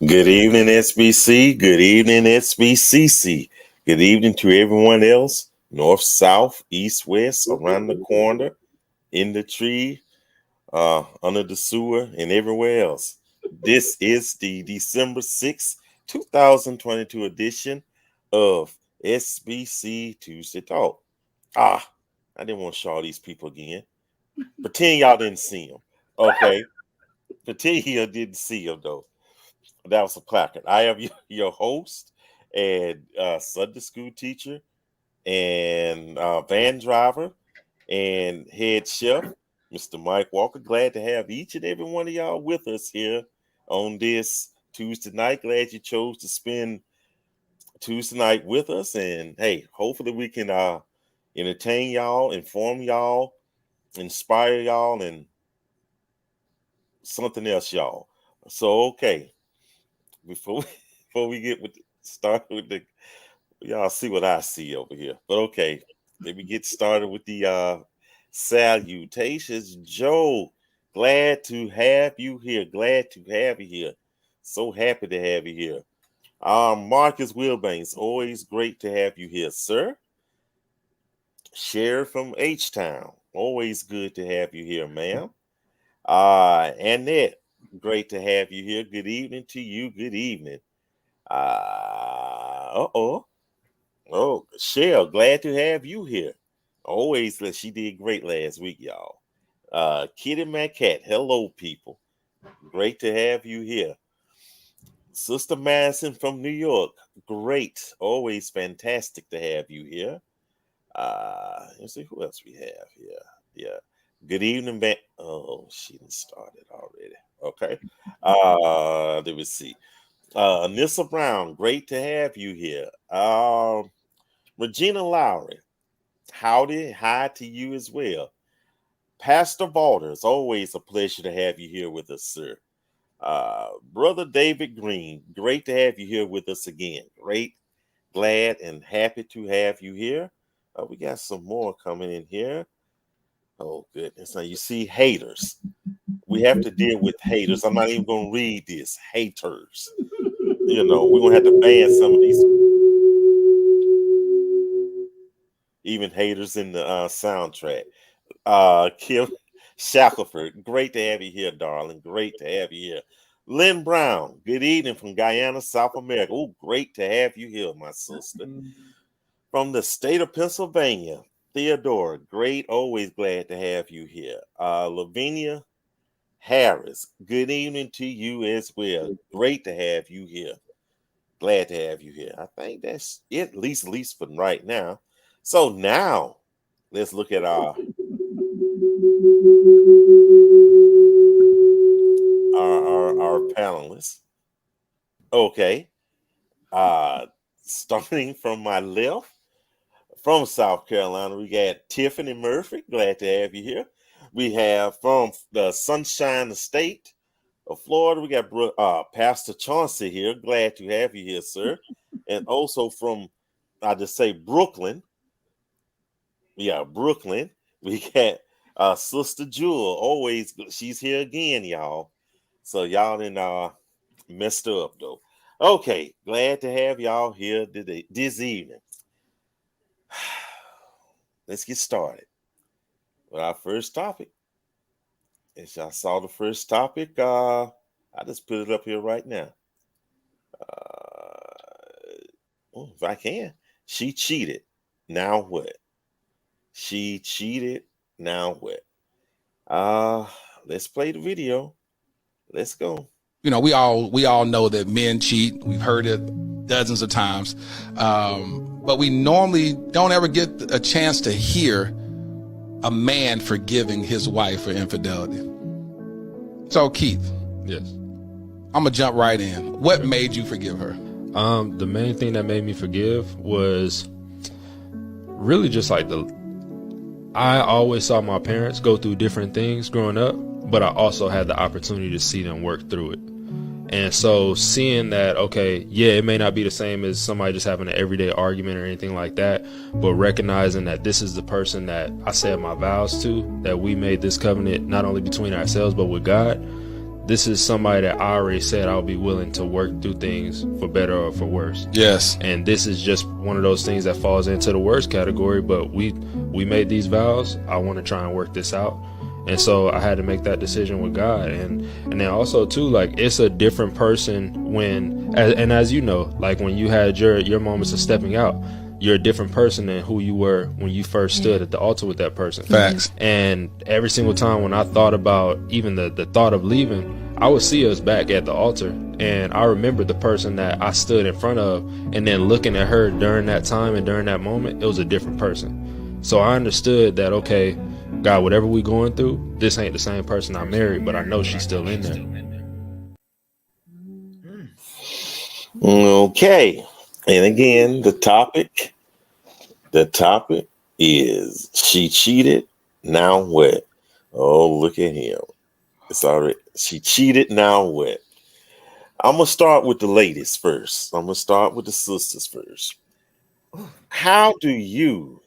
Good evening, SBC. Good evening, SBCC. Good evening to everyone else, north, south, east, west, around the corner, in the tree, under the sewer, and everywhere else. This is the December 6th, 2022 edition of SBC Tuesday Talk. I didn't want to show all these people again. Pretend y'all didn't see them. Okay. Pretend you didn't see them, though. That was a placard. I am your host and Sunday school teacher and van driver and head chef, Mr. Mike Walker. Glad to have each and every one of y'all with us here on this Tuesday night. Glad you chose to spend Tuesday night with us. And hey, hopefully we can entertain y'all, inform y'all, inspire y'all, and something else, y'all. So, okay. Before we get started with the, y'all see what I see over here. But okay, let me get started with the salutations. Joe, glad to have you here. Glad to have you here. So happy to have you here. Marcus Wilbanks, always great to have you here, sir. Sheriff from H-Town, always good to have you here, ma'am. Annette, great to have you here. Good evening to you. Good evening. Oh, Shell, glad to have you here. Always, she did great last week, y'all. Kitty McCat, hello, people. Great to have you here. Sister Madison from New York, great. Always fantastic to have you here. Let's see who else we have here. Yeah. Good evening, man. Oh, she done started already. Okay. Let me see. Nissa Brown, great to have you here. Regina Lowry, howdy, hi to you as well. Pastor Balders, always a pleasure to have you here with us, sir. Brother David Green, great to have you here with us again. Great, glad, and happy to have you here. We got some more coming in here. Oh, goodness. Now, you see haters. We have to deal with haters. I'm not even going to read this. Haters. You know, we're going to have to ban some of these. Even haters in the soundtrack. Kim Shackelford, great to have you here, darling. Great to have you here. Lynn Brown, good evening from Guyana, South America. Oh, great to have you here, my sister. From the state of Pennsylvania, Theodora, great, always glad to have you here. Lavinia Harris, good evening to you as well. Great to have you here. Glad to have you here. I think that's it, at least for right now. So now, let's look at our panelists. Okay. Starting from my left, from South Carolina, we got Tiffany Murphy. Glad to have you here. We have from the Sunshine State of Florida, we got Pastor Chauncey here. Glad to have you here, sir. And also from, I just say Brooklyn. Yeah, Brooklyn. We got Sister Jewel. Always, she's here again, y'all. So y'all didn't messed her up, though. Okay, glad to have y'all here this evening. Let's get started with our first topic. As y'all saw the first topic, I just put it up here right now. If I can. She cheated. Now what? She cheated. Now what? Let's play the video. Let's go. You know, we all know that men cheat. We've heard it dozens of times. But we normally don't ever get a chance to hear a man forgiving his wife for infidelity. So, Keith. Yes. I'm going to jump right in. What made you forgive her? The main thing that made me forgive was really just like I always saw my parents go through different things growing up, but I also had the opportunity to see them work through it. And so seeing that, okay, yeah, it may not be the same as somebody just having an everyday argument or anything like that, but recognizing that this is the person that I said my vows to, that we made this covenant not only between ourselves, but with God, this is somebody that I already said I'll be willing to work through things for better or for worse. Yes. And this is just one of those things that falls into the worst category, but we made these vows. I want to try and work this out. And so I had to make that decision with God. And then also too, like, it's a different person when, and as you know, like when you had your moments of stepping out, you're a different person than who you were when you first stood at the altar with that person. Facts. And every single time when I thought about even the thought of leaving, I would see us back at the altar. And I remember the person that I stood in front of, and then looking at her during that time and during that moment, it was a different person. So I understood that, okay, God, whatever we going through, this ain't the same person I married, but I know she's still in there. Okay. And again, the topic is she cheated, now what? Oh, look at him. It's already, she cheated, now what? I'm going to start with the ladies first. I'm going to start with the sisters first. How do you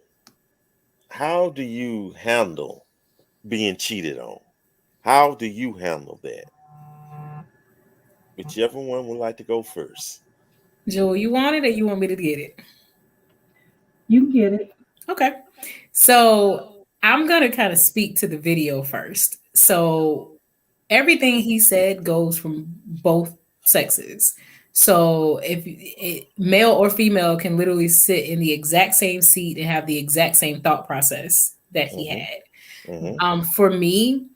handle being cheated on? How do you handle that? Whichever one would like to go first. Joel, you want it or you want me to get it? You can get it. Okay. So I'm going to kind of speak to the video first. So everything he said goes from both sexes. So if male or female can literally sit in the exact same seat and have the exact same thought process that he had. For me,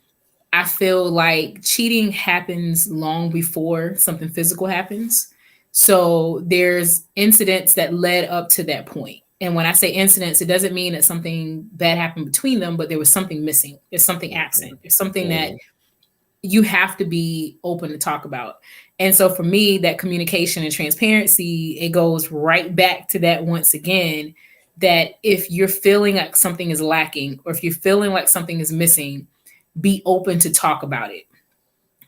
I feel like cheating happens long before something physical happens. So there's incidents that led up to that point. And when I say incidents, it doesn't mean that something bad happened between them, but there was something missing. There's something absent. There's something that you have to be open to talk about. And so for me, that communication and transparency, it goes right back to that once again, that if you're feeling like something is lacking or if you're feeling like something is missing, be open to talk about it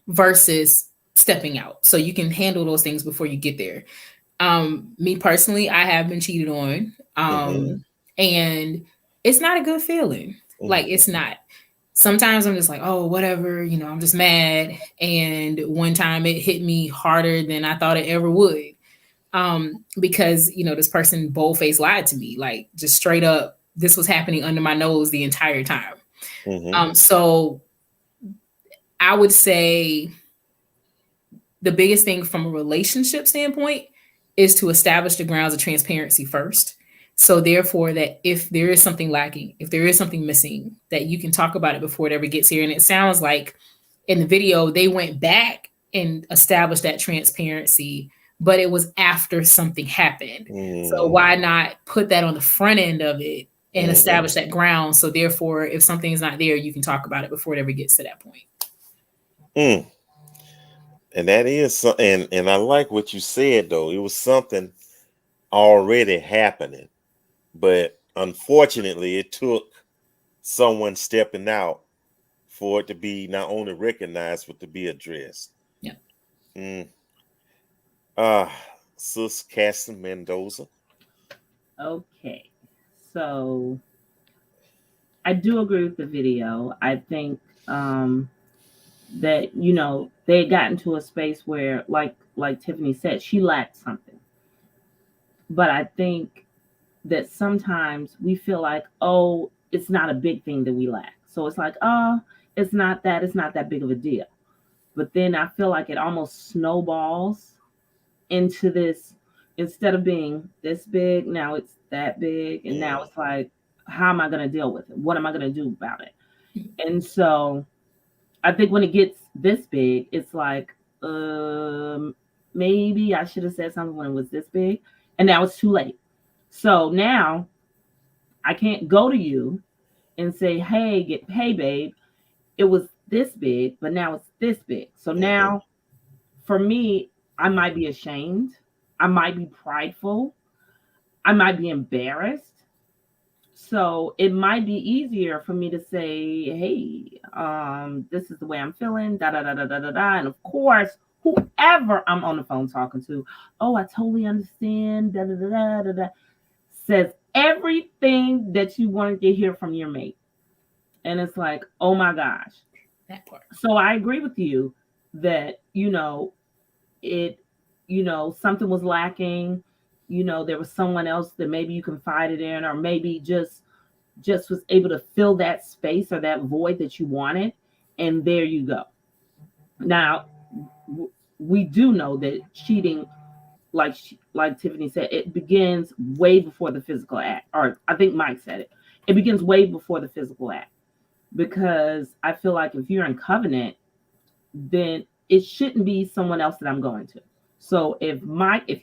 versus stepping out. So you can handle those things before you get there. Me personally, I have been cheated on. And it's not a good feeling. Like, it's not. Sometimes I'm just like, oh, whatever, I'm just mad. And one time it hit me harder than I thought it ever would. Because, this person bold-faced lied to me, like just straight up, this was happening under my nose the entire time. So I would say the biggest thing from a relationship standpoint is to establish the grounds of transparency first. So therefore, that if there is something lacking, if there is something missing, that you can talk about it before it ever gets here. And it sounds like in the video, they went back and established that transparency, but it was after something happened. So why not put that on the front end of it and establish that ground? So therefore, if something is not there, you can talk about it before it ever gets to that point. And that is, and I like what you said, though. It was something already happening, but unfortunately, it took someone stepping out for it to be not only recognized, but to be addressed. Yeah. Sis Cassie Mendoza. Okay. So I do agree with the video. I think that, they had gotten to a space where, like Tiffany said, she lacked something. But I think that sometimes we feel like, oh, it's not a big thing that we lack. So it's like, oh, it's not that big of a deal. But then I feel like it almost snowballs into this, instead of being this big, now it's that big. And now it's like, how am I going to deal with it? What am I going to do about it? And so I think when it gets this big, it's like, maybe I should have said something when it was this big. And now it's too late. So now I can't go to you and say, hey, babe, it was this big, but now it's this big. So now for me, I might be ashamed. I might be prideful. I might be embarrassed. So it might be easier for me to say, hey, this is the way I'm feeling, da, da, da, da, da, da, da. And of course, whoever I'm on the phone talking to, oh, I totally understand, da, da, da, da, da, da, says everything that you wanted to hear from your mate. And it's like, oh my gosh. That part. So I agree with you that, something was lacking, there was someone else that maybe you confided in, or maybe just was able to fill that space or that void that you wanted. And there you go. Now, we do know that cheating, like Tiffany said, it begins way before the physical act. Or I think Mike said it. It begins way before the physical act. Because I feel like if you're in covenant, then it shouldn't be someone else that I'm going to. So if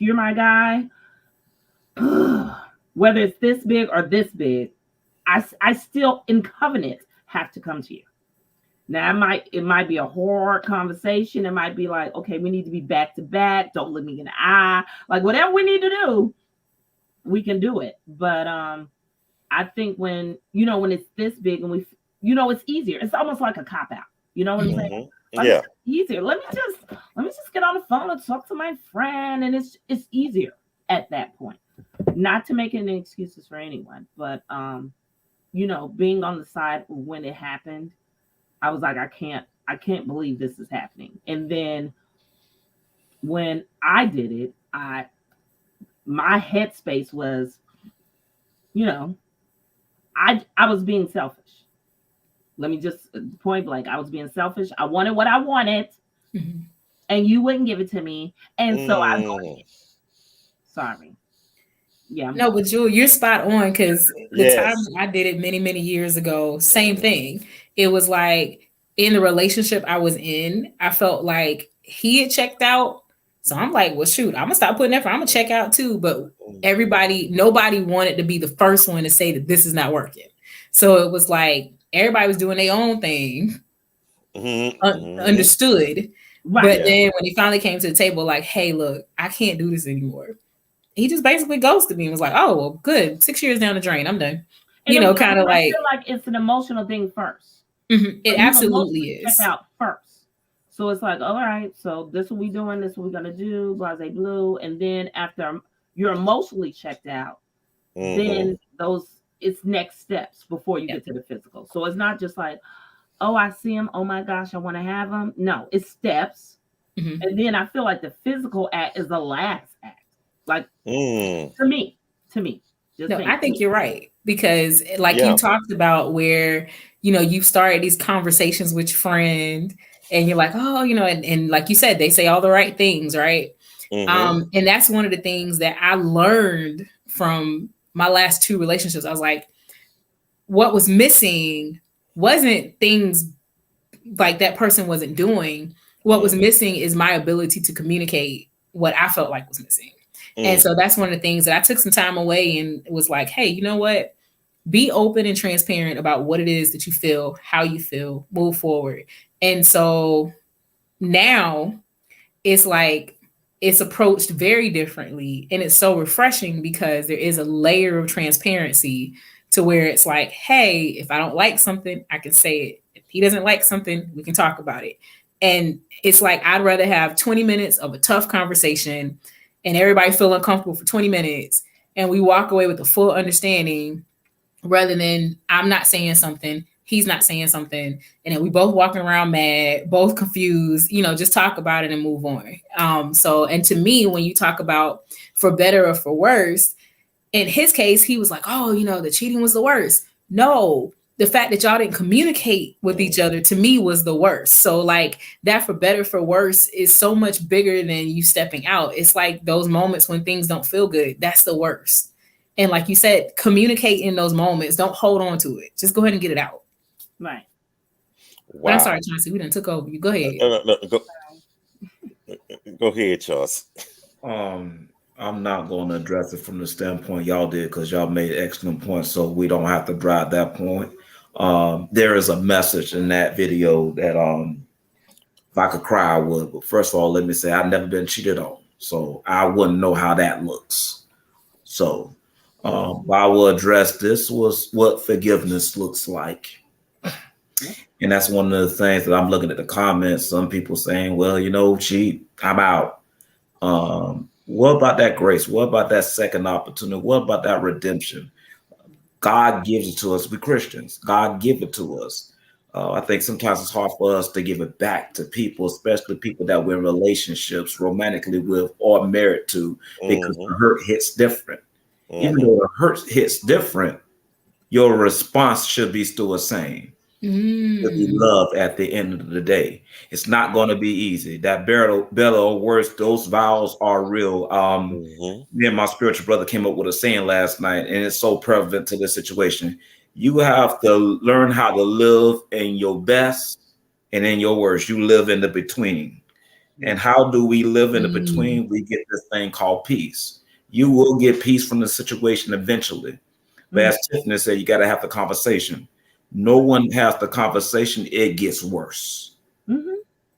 you're my guy, whether it's this big or this big, I still in covenant have to come to you. Now it might be a hard conversation. It might be like, okay, we need to be back to back. Don't look me in the eye. Like whatever we need to do, we can do it. But I think when it's this big and it's easier. It's almost like a cop out. You know what I'm saying? Like, Yeah. It's easier. Let me just get on the phone and talk to my friend, and it's easier at that point. Not to make any excuses for anyone, but being on the side when it happened, I was like, I can't believe this is happening. And then when I did it, my headspace was, I was being selfish. Let me just point blank. I was being selfish. I wanted what I wanted, and you wouldn't give it to me. And so I'm going. Sorry. Yeah. No, but Jewel, you're spot on, because the time I did it many, many years ago, same thing. It was like in the relationship I was in, I felt like he had checked out. So I'm like, well, shoot, I'm gonna stop putting effort. I'm gonna check out too. But nobody wanted to be the first one to say that this is not working. So it was like everybody was doing their own thing, understood. Right. But then when he finally came to the table, like, hey, look, I can't do this anymore. He just basically ghosted me and was like, oh, well, good. 6 years down the drain, I'm done. And kind of like, I feel like it's an emotional thing first. It absolutely is. Check out first. So it's like, all right, so this is what we doing, this is what we're gonna do, blase blue. And then after you're emotionally checked out, then it's next steps before you get to the physical. So it's not just like, oh, I see him, oh my gosh, I want to have him. No, it's steps. And then I feel like the physical act is the last act. Like to me. I think you're right, because you talked about where you've started these conversations with your friend, and you're like, oh, and like you said, they say all the right things, right? And that's one of the things that I learned from my last 2 relationships. I was like, what was missing wasn't things like that person wasn't doing. What was missing is my ability to communicate what I felt like was missing. And so that's one of the things that I took some time away and was like, hey, you know what? Be open and transparent about what it is that you feel, how you feel, move forward. And so now it's like it's approached very differently. And it's so refreshing because there is a layer of transparency to where it's like, hey, if I don't like something, I can say it. If he doesn't like something, we can talk about it. And it's like, I'd rather have 20 minutes of a tough conversation and everybody feel uncomfortable for 20 minutes and we walk away with a full understanding, rather than I'm not saying something, he's not saying something, and then we both walking around mad, both confused, just talk about it and move on. And to me, when you talk about for better or for worse, in his case, he was like, oh, the cheating was the worst. No, the fact that y'all didn't communicate with each other, to me, was the worst. So like that for better, for worse is so much bigger than you stepping out. It's like those moments when things don't feel good. That's the worst. And like you said, communicate in those moments. Don't hold on to it. Just go ahead and get it out. Right. Wow. But I'm sorry, Chauncey. We done took over. You go ahead. Go ahead, Charles. I'm not going to address it from the standpoint y'all did, because y'all made excellent points, so we don't have to drive that point. There is a message in that video that if I could cry, I would. But first of all, let me say I've never been cheated on, so I wouldn't know how that looks. So I will address this was what forgiveness looks like. And that's one of the things that I'm looking at the comments. Some people saying, well, cheat, I'm out. What about that grace? What about that second opportunity? What about that redemption? God gives it to us. We Christians. God give it to us. I think sometimes it's hard for us to give it back to people, especially people that we're in relationships romantically with or married to, because the hurt hits different. Even though the hurt hits different, your response should be still the same. To be loved at the end of the day. It's not going to be easy. That better words, those vows are real. Me and my spiritual brother came up with a saying last night, and it's so prevalent to this situation. You have to learn how to live in your best and in your worst. You live in the between. And how do we live in the between? We get this thing called peace. You will get peace from the situation eventually. But as Tiffany said, you got to have the conversation. No one has the conversation, it gets worse.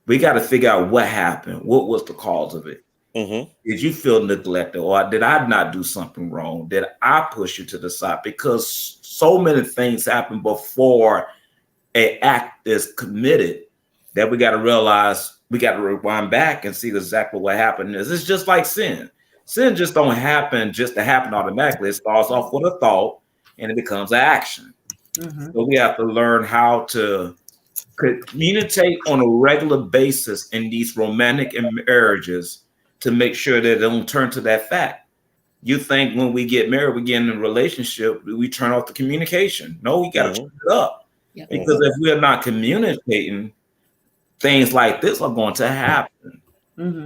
We got to figure out what happened. What was the cause of it? Did you feel neglected, or did I not do something wrong? Did I push you to the side? Because so many things happen before an act is committed that we got to realize, we got to rewind back and see exactly what happened. It's just like sin. Sin just don't happen just to happen automatically. It starts off with a thought and it becomes an action. So we have to learn how to communicate on a regular basis in these romantic marriages to make sure that they don't turn to that fact. You think when we get married, we get in a relationship, we turn off the communication. No, we got to turn it up. Because if we're not communicating, things like this are going to happen.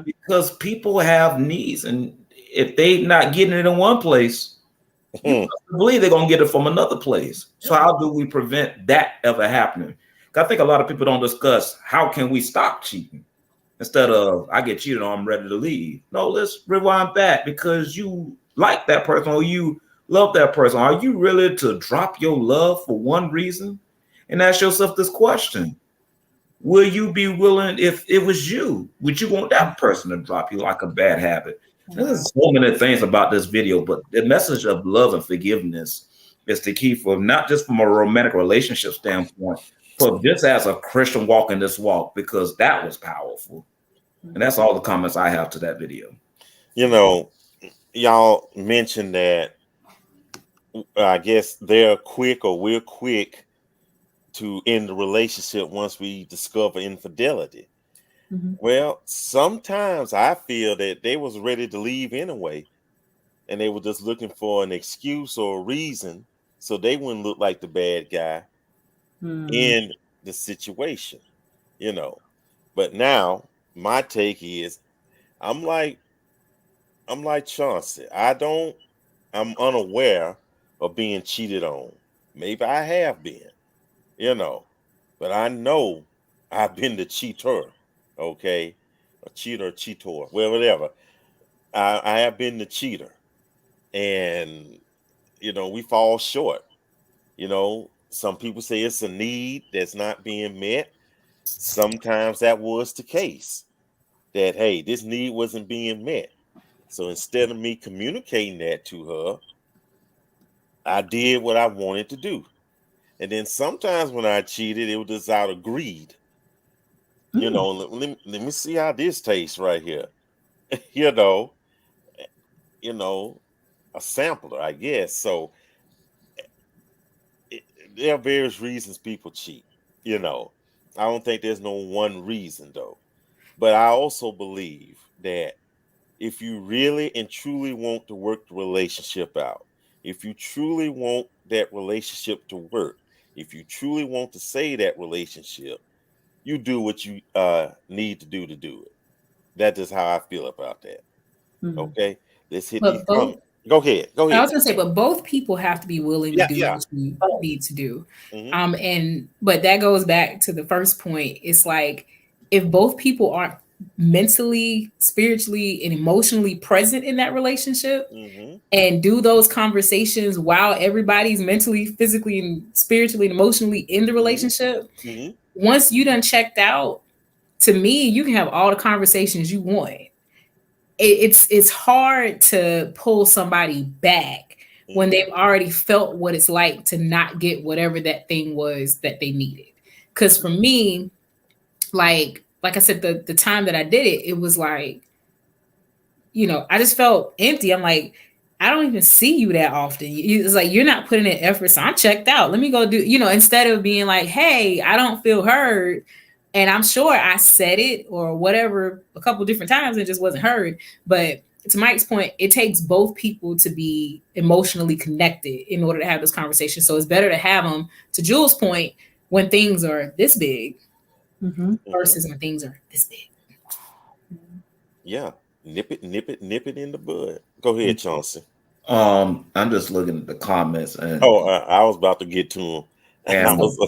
Because people have needs, and if they not getting it in one place, you believe they're gonna get it from another place. So how do we prevent that ever happening? I think a lot of people don't discuss how can we stop cheating. Instead of I get cheated on, I'm ready to leave. No, let's rewind back, because you like that person or you love that person. Are you really to drop your love for one reason? And ask yourself this question. Will you be willing, if it was you, would you want that person to drop you like a bad habit? There's so many things about this video, but the message of love and forgiveness is the key for not just from a romantic relationship standpoint, but just as a Christian walking this walk, because that was powerful. And that's all the comments I have to that video. You know, y'all mentioned that I guess they're quick or we're quick to end the relationship once we discover infidelity. Well, sometimes I feel that they was ready to leave anyway, and they were just looking for an excuse or a reason so they wouldn't look like the bad guy in the situation, you know. But now my take is I'm like Chauncey. I'm unaware of being cheated on. Maybe I have been, you know, but I know I've been the cheater. Okay, a cheater, well, whatever. I have been the cheater, and you know we fall short. You know, some people say it's a need that's not being met. Sometimes that was the case. That hey, this need wasn't being met. So instead of me communicating that to her, I did what I wanted to do. And then sometimes when I cheated, it was just out of greed. You know, let me see how this tastes right here. you know, a sampler, I guess. So there are various reasons people cheat. You know, I don't think there's no one reason though. But I also believe that if you really and truly want to work the relationship out, if you truly want that relationship to work, if you truly want to save that relationship, you do what you need to do it. That is how I feel about that. Okay, let's hit these comments. Go ahead. I was gonna say, but both people have to be willing to do what you need to do. But that goes back to the first point. It's like if both people aren't mentally, spiritually, and emotionally present in that relationship and do those conversations while everybody's mentally, physically, and spiritually and emotionally in the relationship, once you done checked out, to me, you can have all the conversations you want. It's hard to pull somebody back when they've already felt what it's like to not get whatever that thing was that they needed. Because for me, like I said, the time that I did it, it was like, you know, I just felt empty. I'm like, I don't even see you that often. It's like you're not putting in effort, so I'm checked out. Let me go do, instead of being like, hey, I don't feel heard. And I'm sure I said it or whatever a couple different times and it just wasn't heard. But to Mike's point, it takes both people to be emotionally connected in order to have this conversation. So it's better to have them, to Jules' point, when things are this big versus when things are this big. Yeah. Nip it in the bud. Go ahead, Chauncey. I'm just looking at the comments and I was about to get to them. And I was,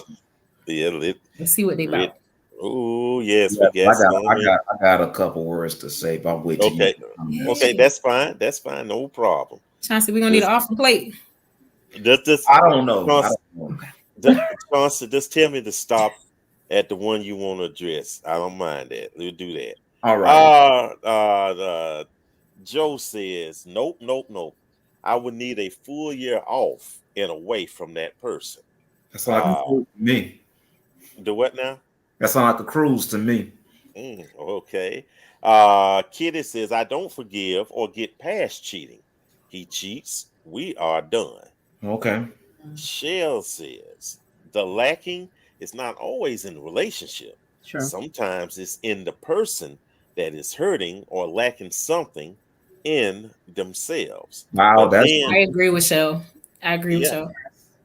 let's see what they about. Oh yes, yeah, we got I got a couple words to say, but I'm waiting. Okay, that's fine. That's fine. No problem. Chauncey, we're gonna need an off plate. I don't know. Chauncey, just tell me to stop at the one you want to address. I don't mind that. We'll do that. All right. Joe says, nope. I would need a full year off and away from that person. That's like a cruise to me. The what now? That sounds like a cruise to me. Okay. Kitty says, I don't forgive or get past cheating. He cheats. We are done. Okay. Shell says, the lacking is not always in the relationship. Sure. Sometimes it's in the person that is hurting or lacking something in themselves. Wow, I agree with Shell. with Shell.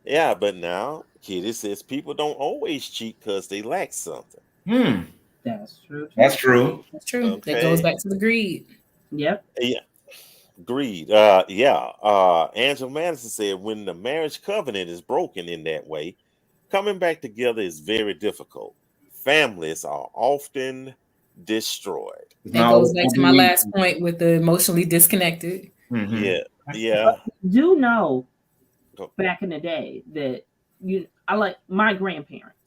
Yeah, but now Kitty says people don't always cheat because they lack something. That's true. That's true. Okay. That goes back to the greed. Yep. Yeah. Greed. Angela Madison said when the marriage covenant is broken in that way, coming back together is very difficult. Families are often destroyed. That goes back to my last point with the emotionally disconnected. Yeah. Do know back in the day that I like my grandparents.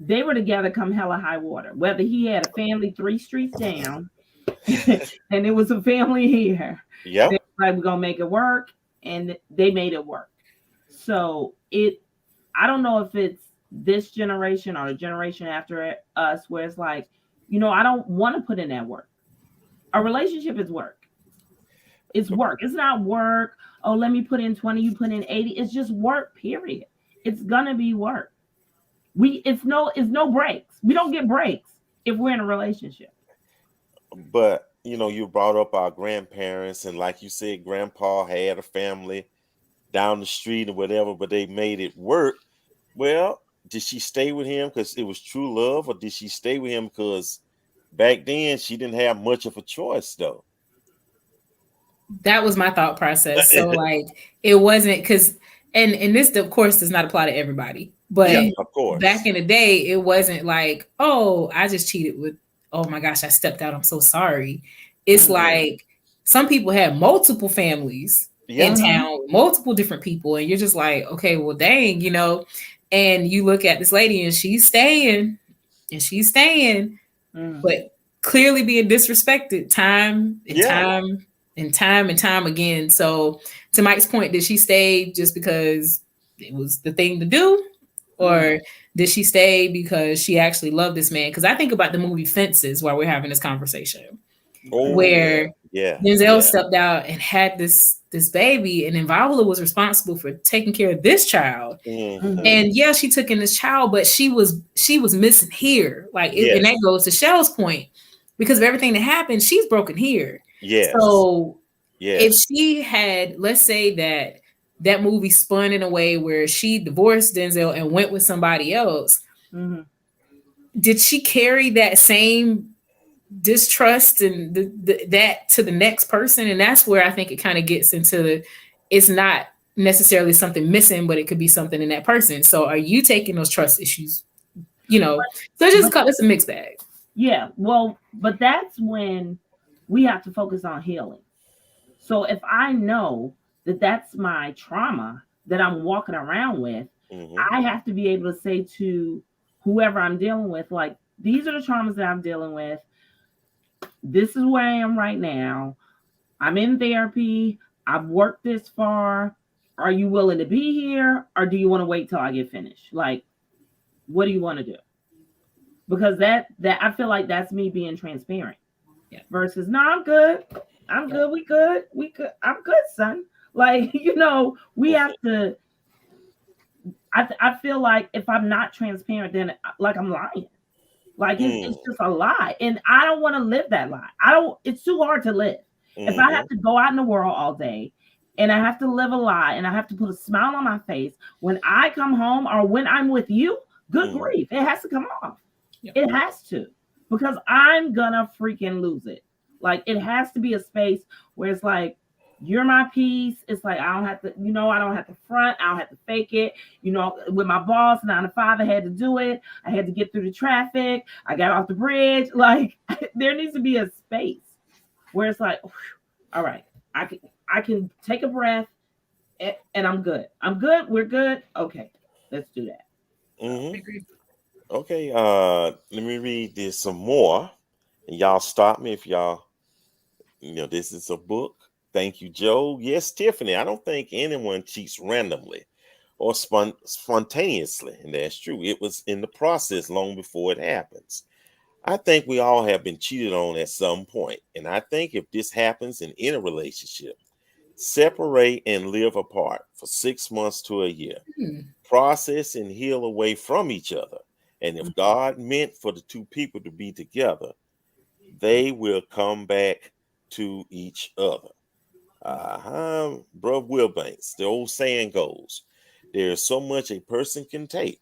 They were together come hella high water. Whether he had a family 3 streets down and it was a family here. Yeah. They were like, we're gonna make it work, and they made it work. So I don't know if it's this generation or the generation after us where it's like, I don't want to put in that work. A relationship is work. It's work. It's not work. Oh, let me put in 20, you put in 80. It's just work, period. It's gonna be work. It's no breaks. We don't get breaks if we're in a relationship. But you brought up our grandparents, and like you said, grandpa had a family down the street or whatever, but they made it work. Well, did she stay with him because it was true love, or did she stay with him because back then she didn't have much of a choice though? That was my thought process. So like it wasn't because and this of course does not apply to everybody, but of course. Back in the day it wasn't like, oh, I just cheated with, oh my gosh, I stepped out, I'm so sorry. It's like some people had multiple families in town, multiple different people, and you're just like, okay, well dang, and you look at this lady and she's staying but clearly being disrespected time and time again. So to Mike's point, did she stay just because it was the thing to do, or did she stay because she actually loved this man? Because I think about the movie Fences while we're having this conversation, where Denzel stepped out and had this baby, and then Viola was responsible for taking care of this child. And she took in this child, but she was missing here. And that goes to Shell's point, because of everything that happened, she's broken here. So if she had, let's say that movie spun in a way where she divorced Denzel and went with somebody else, did she carry that same distrust and that to the next person? And that's where I think it kind of gets into it's not necessarily something missing, but it could be something in that person. So are you taking those trust issues? So it's a mixed bag. Yeah, well, but that's when we have to focus on healing. So if I know that that's my trauma that I'm walking around with, I have to be able to say to whoever I'm dealing with, like, these are the traumas that I'm dealing with. This is where I am right now. I'm in therapy. I've worked this far. Are you willing to be here, or do you want to wait till I get finished? Like, what do you want to do? Because that I feel like that's me being transparent. Versus, no, I'm good. I'm good. We good. We good. I'm good, son. Like, we have to. I feel like if I'm not transparent, then like I'm lying. Like it's just a lie, and I don't want to live that lie. I don't. It's too hard to live. If I have to go out in the world all day, and I have to live a lie, and I have to put a smile on my face when I come home or when I'm with you, good grief, it has to come off. Yep. It has to, because I'm gonna freaking lose it. Like it has to be a space where it's like, you're my peace. It's like I don't have to, I don't have to front. I don't have to fake it. With my boss, 9 to 5, I had to do it. I had to get through the traffic. I got off the bridge. Like there needs to be a space where it's like, all right, I can take a breath and I'm good. I'm good. We're good. Okay, let's do that. Okay, let me read this some more, and y'all stop me if y'all, this is a book. Thank you, Joe. Yes, Tiffany, I don't think anyone cheats randomly or spontaneously, and that's true. It was in the process long before it happens. I think we all have been cheated on at some point, and I think if this happens in any relationship, separate and live apart for 6 months to a year. Process and heal away from each other. And if God meant for the two people to be together, they will come back to each other. Bro Wilbanks, the old saying goes, there's so much a person can take.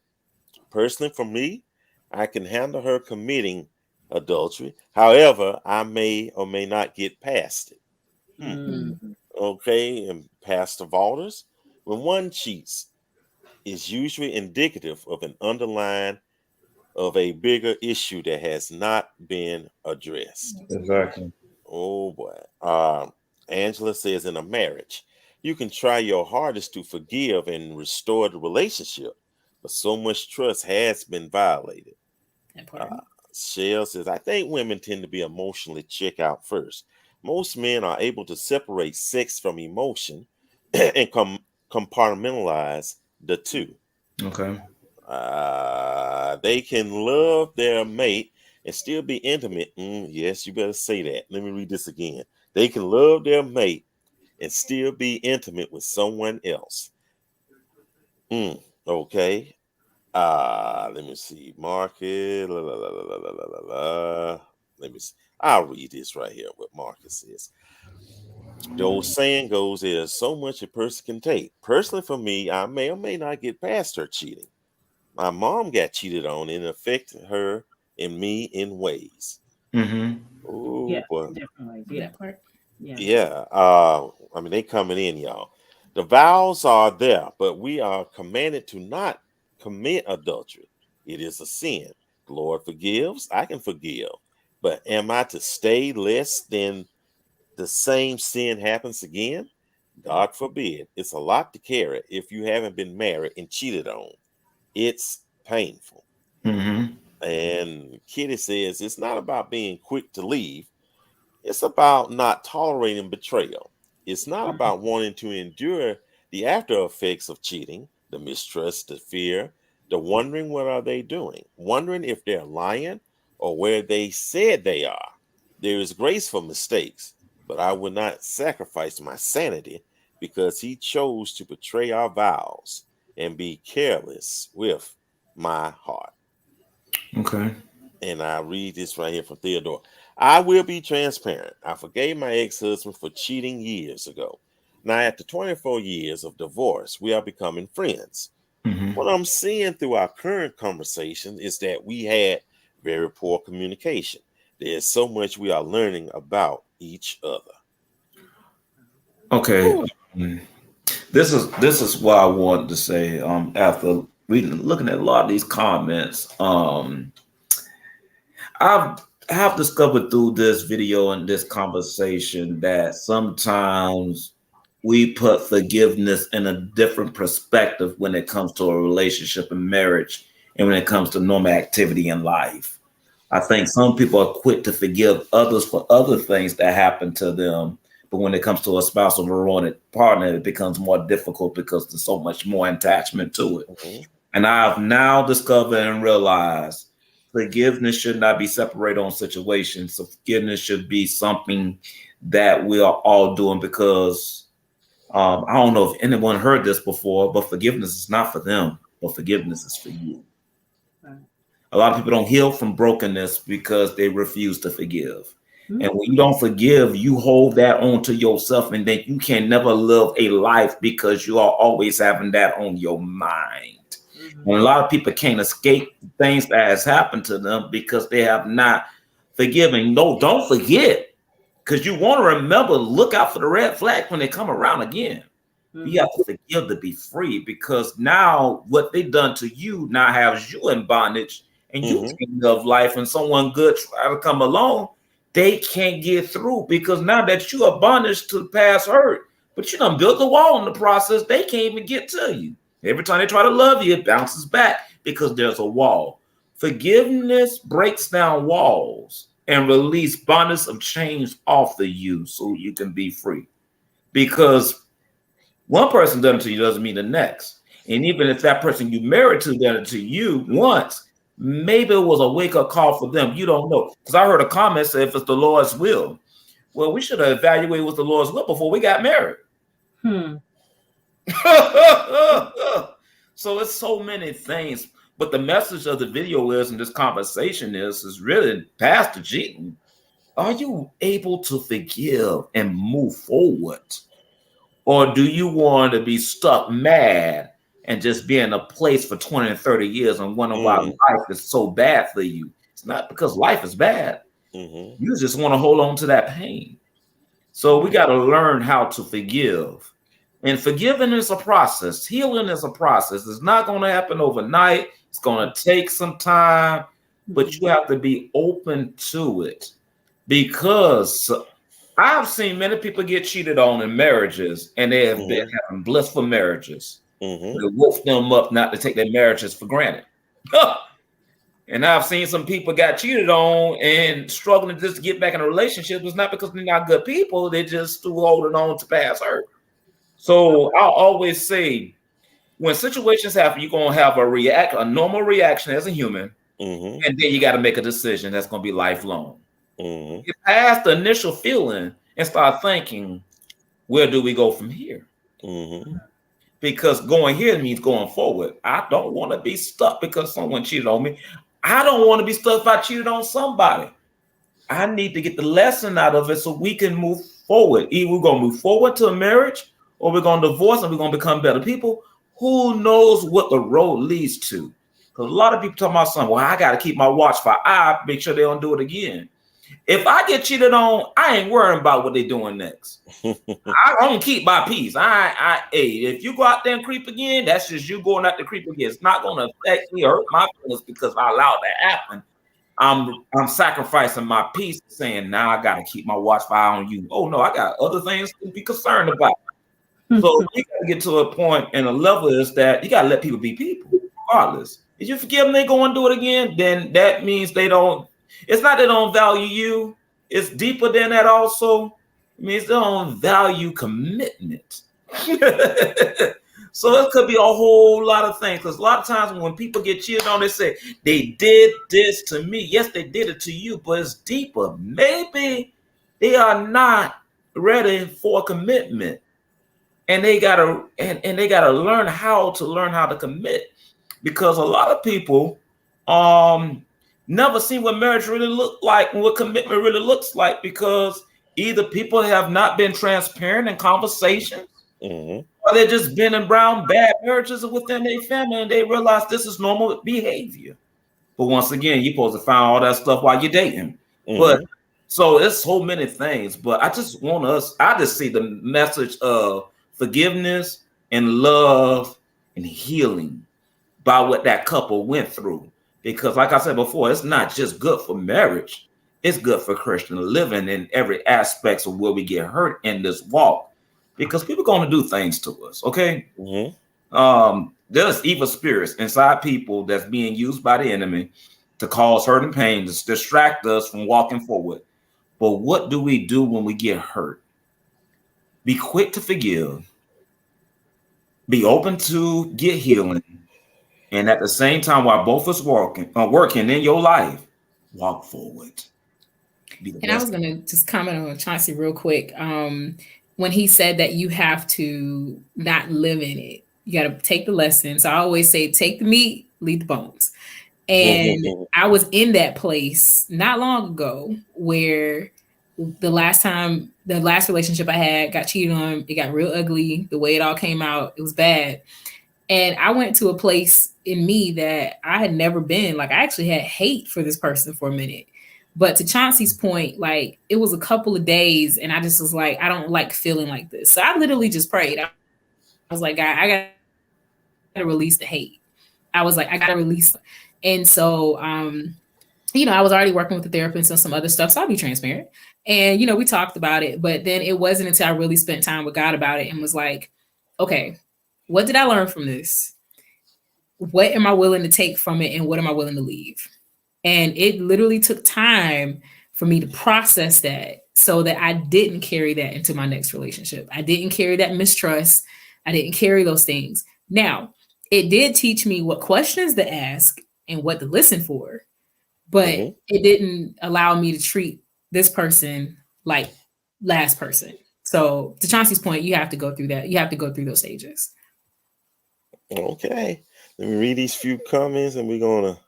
Personally, for me, I can handle her committing adultery. However, I may or may not get past it. Okay, and Pastor Walters, when one cheats, is usually indicative of an underlying of a bigger issue that has not been addressed. Exactly. Oh boy. Angela says, in a marriage, you can try your hardest to forgive and restore the relationship, but so much trust has been violated. Shell says, I think women tend to be emotionally check out first. Most men are able to separate sex from emotion and compartmentalize the two. Okay. They can love their mate and still be intimate. Yes, you better say that. Let me read this again. They can love their mate and still be intimate with someone else. Okay. Let me see. Market. Let me see. I'll read this right here, what Marcus says. The old saying goes, there's so much a person can take. Personally, for me, I may or may not get past her cheating. My mom got cheated on and it affected her and me in ways. Oh, yeah, boy. definitely. Yeah. That part. Yeah. I mean, they coming in, y'all. The vows are there, but we are commanded to not commit adultery. It is a sin. The Lord forgives. I can forgive. But am I to stay less than the same sin happens again? God forbid. It's a lot to carry if you haven't been married and cheated on. It's painful. And Kitty says it's not about being quick to leave. It's about not tolerating betrayal. It's not about wanting to endure the after effects of cheating, the mistrust, the fear, the wondering what are they doing, wondering if they're lying or where they said they are. There is grace for mistakes, but I would not sacrifice my sanity because he chose to betray our vows and be careless with my heart. Okay. And I read this right here from Theodore. I will be transparent. I forgave my ex-husband for cheating years ago. Now, after 24 years of divorce, we are becoming friends. What I'm seeing through our current conversation is that we had very poor communication. There's so much we are learning about each other. Okay. This is what I wanted to say. After looking at a lot of these comments, I have discovered through this video and this conversation that sometimes we put forgiveness in a different perspective when it comes to a relationship and marriage and when it comes to normal activity in life. I think some people are quick to forgive others for other things that happen to them. But when it comes to a spousal or romantic partner, it becomes more difficult because there's so much more attachment to it. And I've now discovered and realized forgiveness should not be separated on situations. So forgiveness should be something that we are all doing, because I don't know if anyone heard this before, but forgiveness is not for them, but forgiveness is for you. Right. A lot of people don't heal from brokenness because they refuse to forgive. Mm-hmm. And when you don't forgive, you hold that on to yourself, and then you can never live a life because you are always having that on your mind. Mm-hmm. And a lot of people can't escape things that has happened to them because they have not forgiven. No, don't forget, because you want to remember, look out for the red flags when they come around again. Mm-hmm. You have to forgive to be free, because now what they done to you now has you in bondage, and you can't live life, and someone good try to come along, they can't get through, because now that you are bondage to the past hurt, but you done built a wall in the process, they can't even get to you. Every time they try to love you, it bounces back because there's a wall. Forgiveness breaks down walls and release bondage of chains off of you so you can be free. Because one person done it to you doesn't mean the next. And even if that person you married to done it to you once, maybe it was a wake-up call for them. You don't know. Because I heard a comment say, if it's the Lord's will. Well, we should have evaluated what's the Lord's will before we got married. So it's so many things. But the message of the video is, and this conversation is really, Pastor G, are you able to forgive and move forward? Or do you want to be stuck mad and just be in a place for 20 and 30 years and wonder why life is so bad for you? It's not because life is bad. You just want to hold on to that pain. So we got to learn how to forgive. And forgiving is a process. Healing is a process. It's not going to happen overnight. It's going to take some time, but you have to be open to it, because I've seen many people get cheated on in marriages, and they have been having blissful marriages. It woke them up not to take their marriages for granted. And I've seen some people got cheated on and struggling just to get back in a relationship. It's not because they're not good people. They're just still holding on to past hurt. So I'll always say, when situations happen, you're going to have a normal reaction as a human. And then you got to make a decision that's going to be lifelong. Get past the initial feeling and start thinking, where do we go from here? Because going here means going forward. I don't want to be stuck because someone cheated on me. I don't want to be stuck if I cheated on somebody. I need to get the lesson out of it so we can move forward. Either we're going to move forward to a marriage, or we're going to divorce and we're going to become better people. Who knows what the road leads to? Because a lot of people talk about something, well, I got to keep my watch for eye, make sure they don't do it again. If I get cheated on, I ain't worrying about what they're doing next. I don't keep my peace. Hey, if you go out there and creep again, that's just you going out to creep again. It's not going to affect me or hurt my feelings because I allowed that to happen. I'm sacrificing my peace, saying now I got to keep my watch eye on you. Oh no, I got other things to be concerned about. So you got to get to a point and a level is that you got to let people be people, regardless. If you forgive them, they go and do it again, then that means they don't. It's not they don't value you. It's deeper than that. Also, it means they don't value commitment. So it could be a whole lot of things. Because a lot of times when people get cheated on, they say they did this to me. Yes, they did it to you, but it's deeper. Maybe they are not ready for commitment. And they gotta and they gotta learn how to commit, because a lot of people never seen what marriage really look like and what commitment really looks like, because either people have not been transparent in conversations, or they've just been in bad marriages within their family and they realize this is normal behavior. But once again, you're supposed to find all that stuff while you're dating. But so it's so many things. But I just see the message of forgiveness and love and healing by what that couple went through. Because like I said before, it's not just good for marriage. It's good for Christian living in every aspect of where we get hurt in this walk. Because people are going to do things to us, okay? There's evil spirits inside people that's being used by the enemy to cause hurt and pain, to distract us from walking forward. But what do we do when we get hurt? Be quick to forgive. Be open to get healing. And at the same time, while both of us working in your life, walk forward. be the And I best. was gonna just comment on Chauncey real quick. When he said that you have to not live in it, you got to take the lesson. So I always say, take the meat, leave the bones. And I was in that place not long ago where the last relationship I had got cheated on. It got real ugly. The way it all came out, it was bad. And I went to a place in me that I had never been. Like, I actually had hate for this person for a minute. But to Chauncey's point, like, it was a couple of days and I just was like, I don't like feeling like this. So I literally just prayed. I was like, God, I got to release the hate. I was like, I got to release. And so, I was already working with the therapist and some other stuff. So I'll be transparent. And, we talked about it. But then it wasn't until I really spent time with God about it and was like, okay, what did I learn from this? What am I willing to take from it? And what am I willing to leave? And it literally took time for me to process that so that I didn't carry that into my next relationship. I didn't carry that mistrust. I didn't carry those things. Now, it did teach me what questions to ask and what to listen for, but it didn't allow me to treat this person like last person. So to Chauncey's point, you have to go through that. You have to go through those stages. Okay. Let me read these few comments and we're going to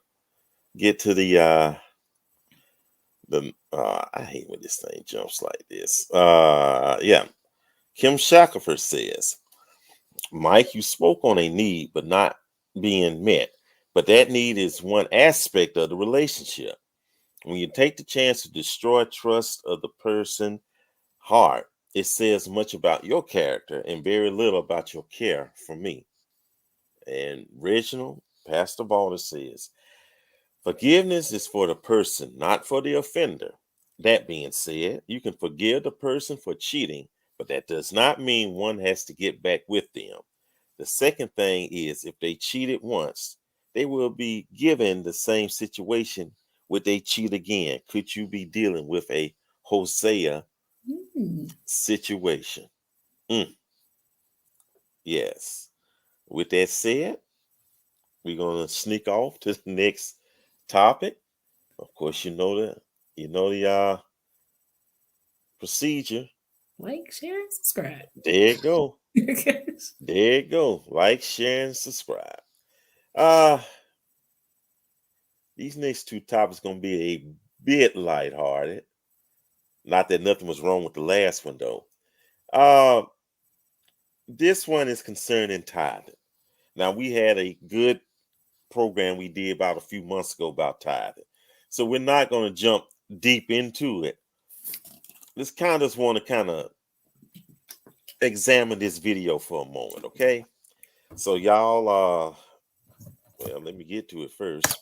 get to the I hate when this thing jumps like this. Kim Shackelford says, Mike, you spoke on a need but not being met, but that need is one aspect of the relationship. When you take the chance to destroy trust of the person heart, it says much about your character and very little about your care for me. And Reginald Pastor Balder says, forgiveness is for the person, not for the offender. That being said, you can forgive the person for cheating, but that does not mean one has to get back with them. The second thing is, if they cheated once, they will be given the same situation. Would they cheat again? Could you be dealing with a Hosea situation? Yes. With that said, we're going to sneak off to the next topic. Of course, you know the procedure. Like, share, and subscribe. There you go. There you go. Like, share, and subscribe. These next two topics going to be a bit lighthearted. Not that nothing was wrong with the last one, though. This one is concerning tithing. Now, we had a good program we did about a few months ago about tithing. So we're not going to jump deep into it. Let's just want to examine this video for a moment, okay? So y'all, let me get to it first.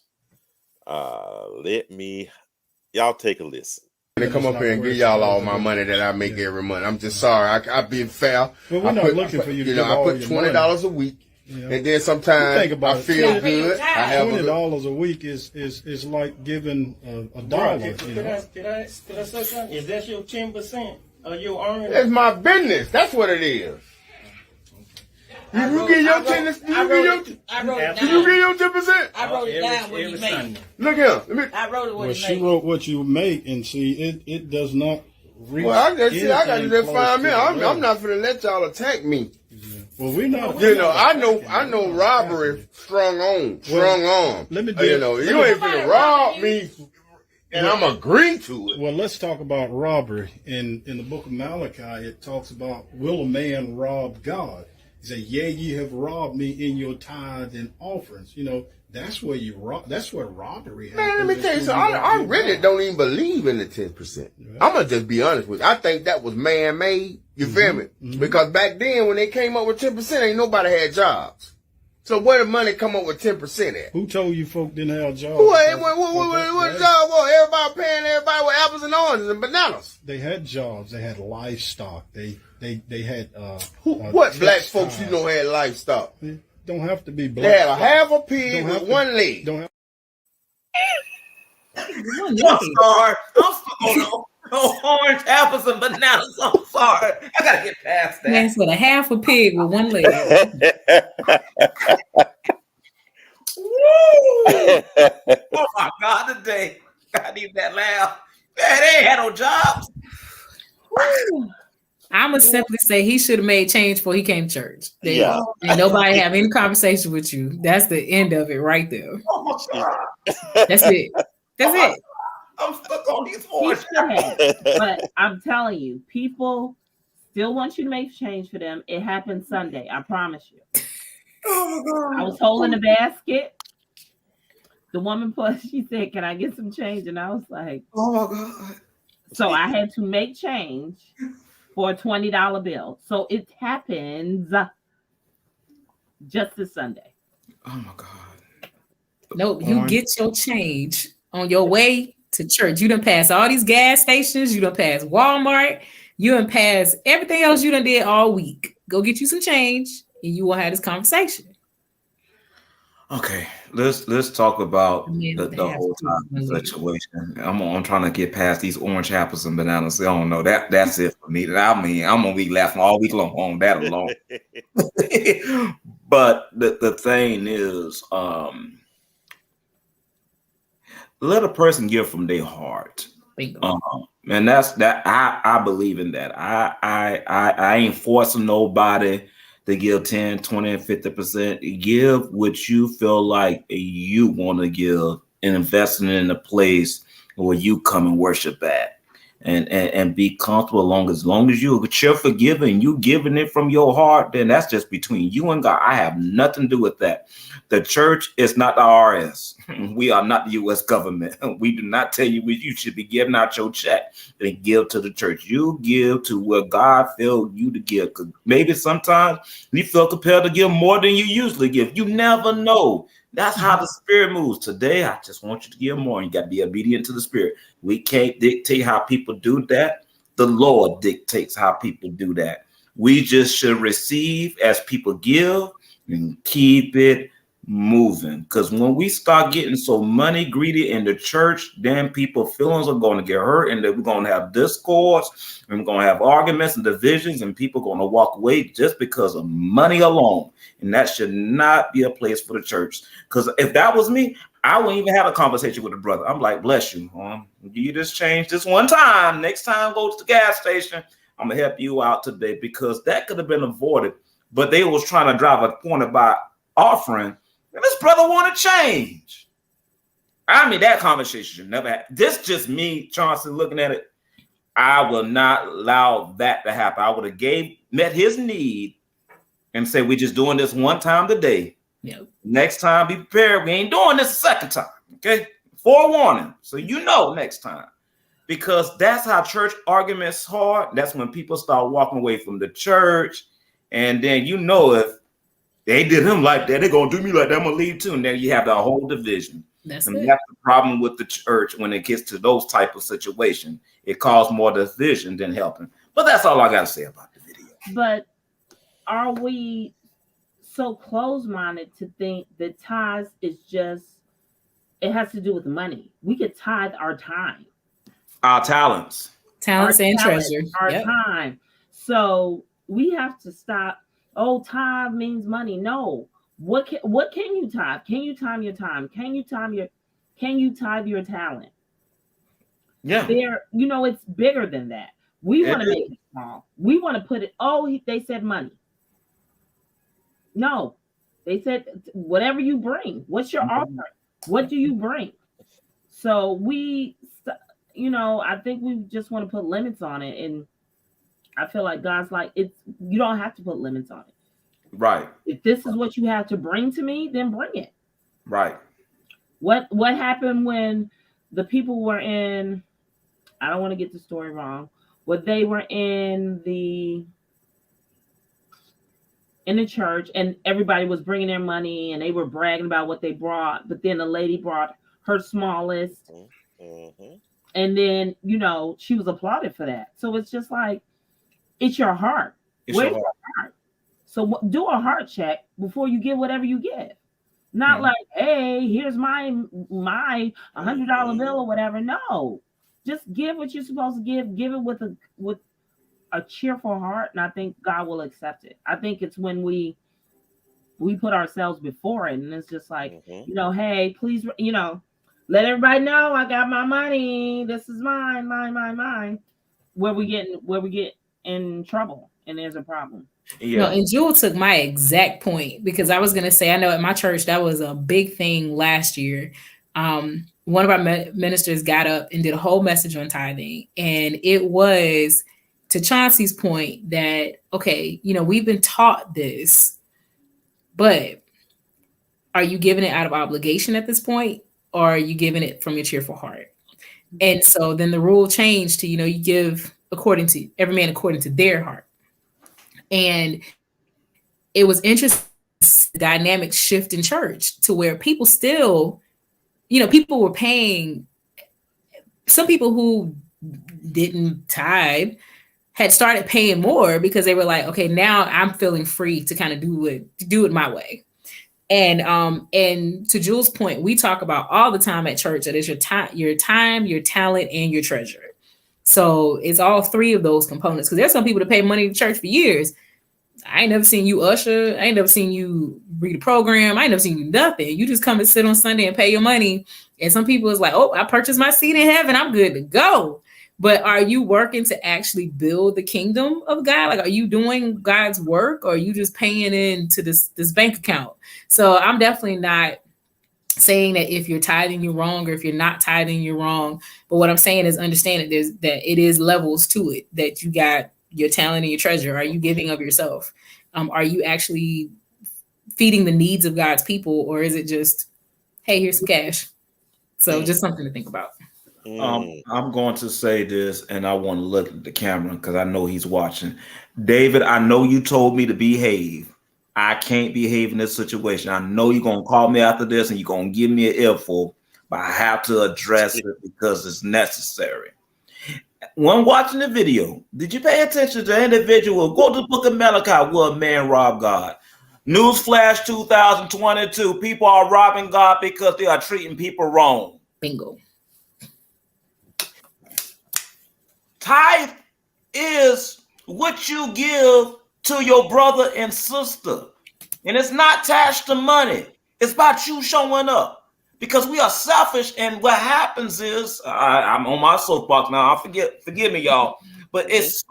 Y'all take a listen. To come up here and give y'all all my money that I make every month. I'm just sorry. I've been foul. But we're not looking for you to give I put $20 a week. Yeah. And then sometimes I feel good. I have $20 a week is like giving a dollar. Can I say something? Is that your 10% of your earnings? That's my business. That's what it is. You get your 10%. You get your 10%. I wrote it down what you made. Look here. I wrote it what you made. She wrote what you make, and see, it does not reach. Well, I got to just find me. I'm not going to let y'all attack me. Well, we know. I know robbery, strong arm. Let me you ain't gonna rob me, and I'm agree to it. Well, let's talk about robbery. In the book of Malachi, it talks about, will a man rob God? He said, yea, ye have robbed me in your tithe and offerings. That's where you rob. That's where robbery happens. Man, let me tell you something. I really don't even believe in the 10%. Right. I'm gonna just be honest with you. I think that was man-made. You feel me? Mm-hmm. Because back then, when they came up with 10%, ain't nobody had jobs. So where did money come up with 10% at? Who told you folk didn't have jobs? What job was? Everybody paying everybody with apples and oranges and bananas. They had jobs. They had livestock. They had what black folks you know had livestock? Don't have to be black. They had a half a pig with one leg. I'm sorry. Orange apples and bananas. I'm sorry. I gotta get past that. That's with a half a pig with one leg. Woo! Oh my God! Today I need that laugh. They ain't had no jobs. I'm gonna simply say he should have made change before he came to church. Yeah. And nobody have any conversation with you. That's the end of it right there. Oh my God. That's it. That's it. I'm stuck on these He horns. should have. But I'm telling you, people still want you to make change for them. It happened Sunday. I promise you. Oh my God. I was holding the basket. The woman she said, "Can I get some change?" And I was like, Oh my God. so I had to make change for a $20 bill. So it happens just this Sunday. Oh my God. Nope, you get your change on your way to church. You done pass all these gas stations. You done pass Walmart. You done pass everything else you done did all week. Go get you some change, and you will have this conversation. Okay, let's talk about Man, the whole time situation. I'm trying to get past these orange apples and bananas. I don't know that's it for me. I mean, I'm gonna be laughing all week long on that alone. But the thing is, let a person give from their heart. And that's that. I believe in that. I ain't forcing nobody to give 10, 20, and 50%. Give what you feel like you want to give and investing in a place where you come and worship at. And be comfortable as long as you're forgiving, you giving it from your heart, then that's just between you and God. I have nothing to do with that. The church is not the RS. We are not the U.S. government. We do not tell you you should be giving out your check and give to the church. You give to where God filled you to give. Maybe sometimes you feel compelled to give more than you usually give. You never know. That's how the Spirit moves. Today, I just want you to give more. You got to be obedient to the Spirit. We can't dictate how people do that. The Lord dictates how people do that. We just should receive as people give and keep it moving. Because when we start getting so money greedy in the church, then people's feelings are going to get hurt, and then we're going to have discords, and we're going to have arguments and divisions, and people are going to walk away just because of money alone. And that should not be a place for the church. Because if that was me, I wouldn't even have a conversation with a brother. I'm like, bless you. You just changed this one time. Next time, go to the gas station. I'm going to help you out today, because that could have been avoided. But they was trying to drive a point about offering. And this brother want to change. I mean, that conversation should never happen. This just me, Chauncey, looking at it. I will not allow that to happen. I would have met his need and say, we're just doing this one time today. Yep. Next time, be prepared. We ain't doing this a second time. Okay? Forewarning. So you know next time. Because that's how church arguments are. That's when people start walking away from the church. And then you know if they did him like that, they're going to do me like that, I'm going to leave too. And then you have the whole division. That's the problem with the church when it gets to those type of situations. It causes more division than helping. But that's all I got to say about the video. But are we so close-minded to think that tithes is just, it has to do with money? We could tithe our time. Our talents. Talents and treasure. Our time. So we have to stop. Oh, tithe means money. No. What can you tithe? Can you tithe your time? Can you tithe your talent? Yeah. It's bigger than that. We want to make it small. We want to put it, they said money. No. They said whatever you bring. What's your offering? What do you bring? So I think we just want to put limits on it, and I feel like God's like, you don't have to put limits on it. Right. If this is what you have to bring to me, then bring it. Right. What happened when the people were in, I don't want to get the story wrong, but they were in the church and everybody was bringing their money and they were bragging about what they brought, but then the lady brought her smallest. Mm-hmm. And then, she was applauded for that. So it's just like, it's your heart. Where's your heart? So do a heart check before you give whatever you give. Not like, hey, here's my $100 bill or whatever. No, just give what you're supposed to give. Give it with a cheerful heart, and I think God will accept it. I think it's when we put ourselves before it, and it's just like, hey, please, let everybody know I got my money. This is mine. Where we get in trouble and there's a problem. Yeah. No, and Jewel took my exact point, because I was going to say, I know at my church, that was a big thing last year. One of our ministers got up and did a whole message on tithing. And it was, to Chauncey's point, that, okay, we've been taught this, but are you giving it out of obligation at this point? Or are you giving it from your cheerful heart? And so then the rule changed to, you give according to every man according to their heart. And it was interesting, the dynamic shift in church to where people still, people were paying. Some people who didn't tithe had started paying more because they were like, okay, now I'm feeling free to kind of do it my way. And to Jules' point, we talk about all the time at church that it's your time, your talent, and your treasure. So it's all three of those components, because there's some people that pay money to church for years. I ain't never seen you usher. I ain't never seen you read a program. I ain't never seen you nothing. You just come and sit on Sunday and pay your money. And some people is like, oh, I purchased my seat in heaven, I'm good to go. But are you working to actually build the kingdom of God? Like, are you doing God's work, or are you just paying into this bank account? So I'm definitely not saying that if you're tithing, you're wrong, or if you're not tithing, you're wrong. But what I'm saying is understand that it is levels to it, that you got your talent and your treasure. Are you giving of yourself? Are you actually feeding the needs of God's people, or is it just, hey, here's some cash? So just something to think about. I'm going to say this, and I want to look at the camera because I know he's watching. David, I know you told me to behave. I can't behave in this situation. I know you're going to call me after this and you're going to give me an earful, but I have to address it because it's necessary. When watching the video, did you pay attention to the individual? Go to the book of Malachi, will a man rob God? Newsflash 2022, people are robbing God because they are treating people wrong. Bingo. Tithe is what you give to your brother and sister. And it's not attached to money. It's about you showing up. Because we are selfish, and what happens is, I'm on my soapbox now, forgive me, y'all, but it's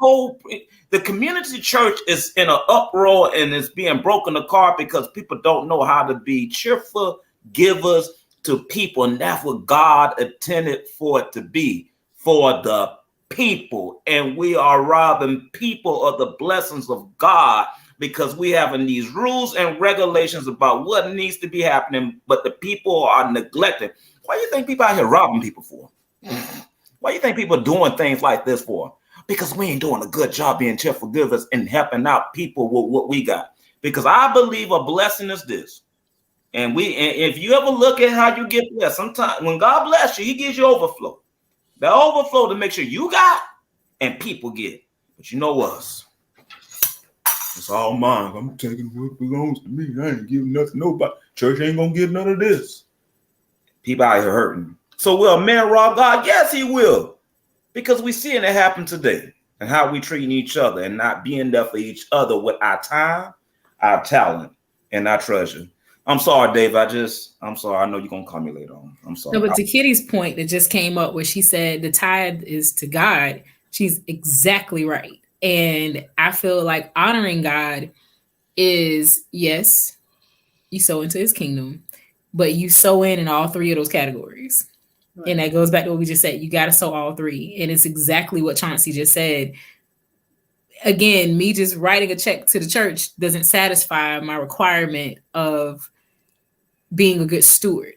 the community church is in an uproar and it's being broken apart because people don't know how to be cheerful givers to people, and that's what God intended for it to be, for the people. And we are robbing people of the blessings of God because we having these rules and regulations about what needs to be happening, but the people are neglected. Why do you think people out here robbing people for? Why do you think people are doing things like this for? Because we ain't doing a good job being cheerful givers and helping out people with what we got. Because I believe a blessing is this. And if you ever look at how you get blessed, sometimes when God bless you, he gives you overflow. The overflow to make sure you got and people get. But you know us. It's all mine. I'm taking what belongs to me. I ain't giving nothing to nobody. Church ain't gonna get none of this. People out here hurting. So will a man rob God? Yes, he will. Because we seeing it happen today. And how we treating each other and not being there for each other with our time, our talent, and our treasure. I'm sorry, Dave. I'm sorry. I know you're going to call me later on. I'm sorry. No, but to Kitty's point that just came up where she said the tithe is to God, she's exactly right. And I feel like honoring God is, yes, you sow into his kingdom, but you sow in all three of those categories. Right. And that goes back to what we just said. You got to sow all three. And it's exactly what Chauncey just said. Again, me just writing a check to the church doesn't satisfy my requirement of being a good steward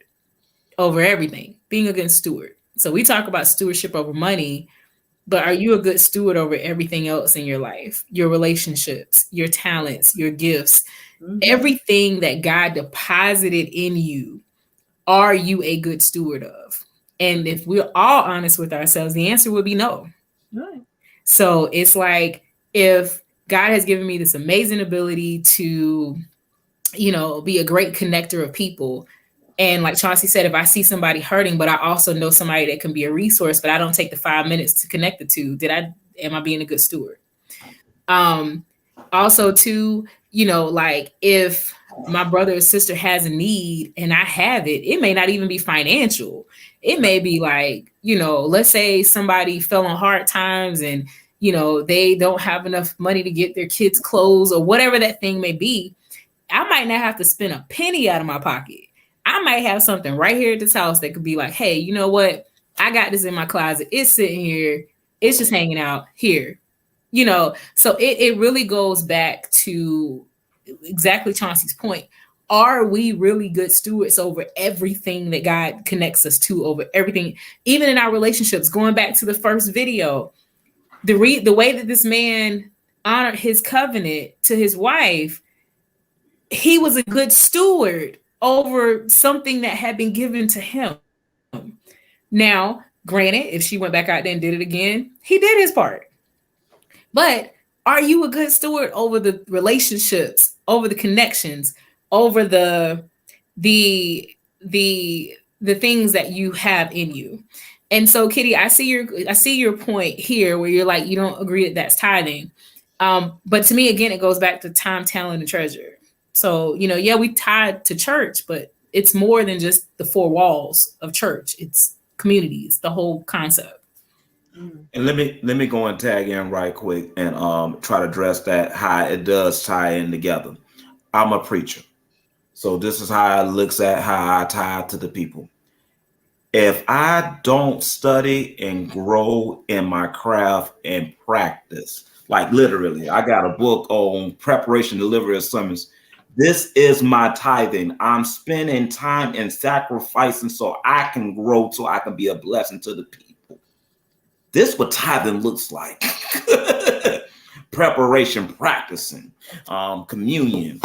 over everything, being a good steward. So we talk about stewardship over money, but are you a good steward over everything else in your life? Your relationships, your talents, your gifts, everything that God deposited in you, are you a good steward of? And if we're all honest with ourselves, the answer would be no. Right. So it's like, if God has given me this amazing ability to, be a great connector of people. And like Chauncey said, if I see somebody hurting, but I also know somebody that can be a resource, but I don't take the 5 minutes to connect the two, am I being a good steward? Also too, like if my brother or sister has a need and I have it, it may not even be financial. It may be like, let's say somebody fell on hard times and, they don't have enough money to get their kids clothes or whatever that thing may be. I might not have to spend a penny out of my pocket. I might have something right here at this house that could be like, hey, you know what? I got this in my closet. It's sitting here. It's just hanging out here. So it really goes back to exactly Chauncey's point. Are we really good stewards over everything that God connects us to, over everything, even in our relationships? Going back to the first video, the way that this man honored his covenant to his wife, he was a good steward over something that had been given to him. Now, granted, if she went back out there and did it again, he did his part. But are you a good steward over the relationships, over the connections, over the things that you have in you? And so, Kitty, I see your point here where you're like, you don't agree that that's tithing. But to me, again, it goes back to time, talent, and treasure. So, we tithe to church, but it's more than just the four walls of church. It's communities, the whole concept. And let me go and tag in right quick and try to address that, how it does tie in together. I'm a preacher, so this is how I looks at how I tithe to the people. If I don't study and grow in my craft and practice, like literally, I got a book on preparation, delivery of sermons. This is my tithing. I'm spending time and sacrificing so I can grow, so I can be a blessing to the people. This is what tithing looks like. Preparation, practicing, communion,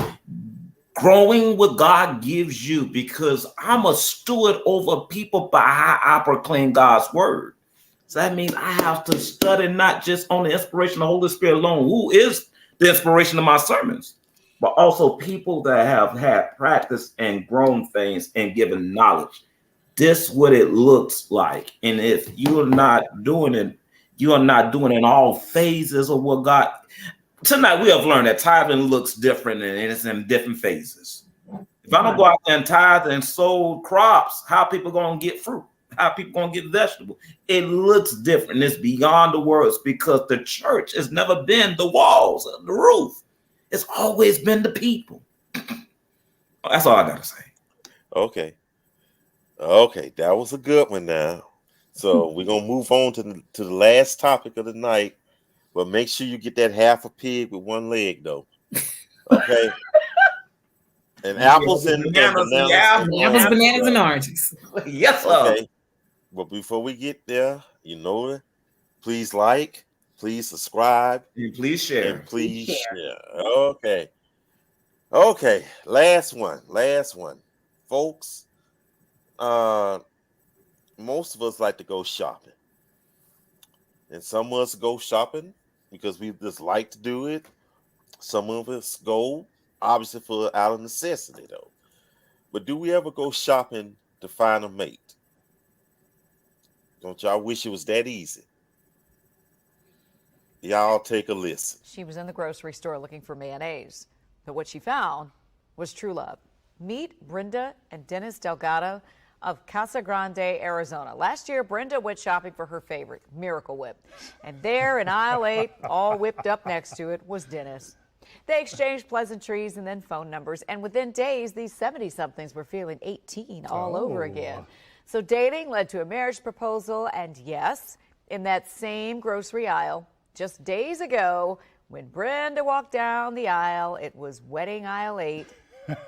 growing what God gives you, because I'm a steward over people by how I proclaim God's word. So that means I have to study not just on the inspiration of the Holy Spirit alone, who is the inspiration of my sermons, but also people that have had practice and grown things and given knowledge. This is what it looks like. And if you're not doing it, you are not doing it in all phases of what God. Tonight we have learned that tithing looks different and it's in different phases. If I don't go out there and tithe and sow crops, how people going to get fruit? How people going to get vegetables? It looks different. It's beyond the words, because the church has never been the walls of the roof. It's always been the people. That's all I got to say. Okay, that was a good one now. So we're going to move on to the last topic of the night. But make sure you get that half a pig with one leg, though. Okay? And apples and bananas. Apples, bananas, and oranges. Yes, sir. Okay. But before we get there, please like, please subscribe, and please share. And please share. Okay. Last one. Folks, most of us like to go shopping. And some of us go shopping because we just like to do it. Some of us go, obviously, out of necessity, though. But do we ever go shopping to find a mate? Don't y'all wish it was that easy? Y'all take a listen. She was in the grocery store looking for mayonnaise, but what she found was true love. Meet Brenda and Dennis Delgado of Casa Grande, Arizona. Last year, Brenda went shopping for her favorite, Miracle Whip. And there in aisle 8, all whipped up next to it, was Dennis. They exchanged pleasantries and then phone numbers. And within days, these 70-somethings were feeling 18 all over again. So dating led to a marriage proposal. And yes, in that same grocery aisle, just days ago, when Brenda walked down the aisle, it was wedding aisle 8.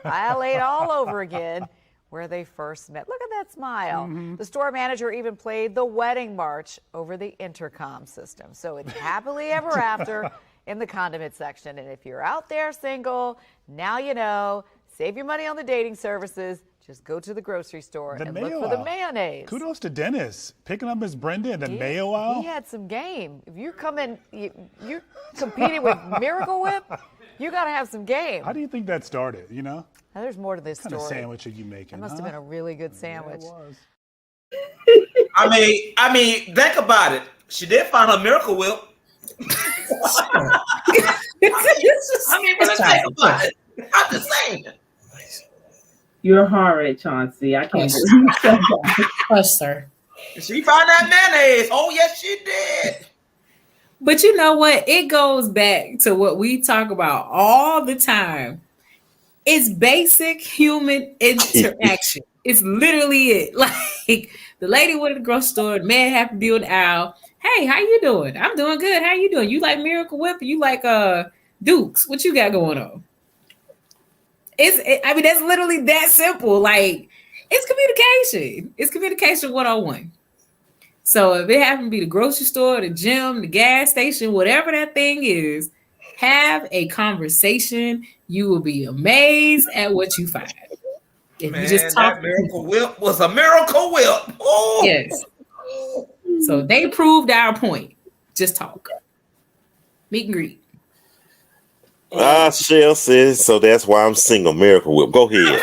Aisle 8 all over again, where they first met. Look at that smile. Mm-hmm. The store manager even played the wedding march over the intercom system. So it's happily ever after in the condiment section. And if you're out there single, now you know, save your money on the dating services. Just go to the grocery store and look for the mayonnaise. Kudos to Dennis picking up his Brenda in the mayo aisle. He had some game. If you're you're competing with Miracle Whip, you got to have some game. How do you think that started? Now, there's more to this story. What kind of sandwich are you making? That must have been a really good sandwich. Yeah, it was. I mean, think about it. She did find her Miracle Whip. I mean, but let's think about it. I'm just saying. You're horrid, Chauncey. I can't believe you said that. Hush, sir. She found that mayonnaise. Oh, yes, she did. But you know what? It goes back to what we talk about all the time. It's basic human interaction. It's literally it. Like the lady went to the grocery store, the man happened to be on the aisle. Hey, how you doing? I'm doing good. How you doing? You like Miracle Whip? Or you like Dukes? What you got going on? I mean, that's literally that simple. Like, it's communication. It's communication 101. So if it happened to be the grocery store, the gym, the gas station, whatever that thing is, have a conversation. You will be amazed at what you find. If Man, you just talk, that Miracle Whip was a Miracle Whip. Oh. Yes. So they proved our point. Just talk. Meet and greet. Shell says, so that's why I'm single. Miracle Whip. Go ahead.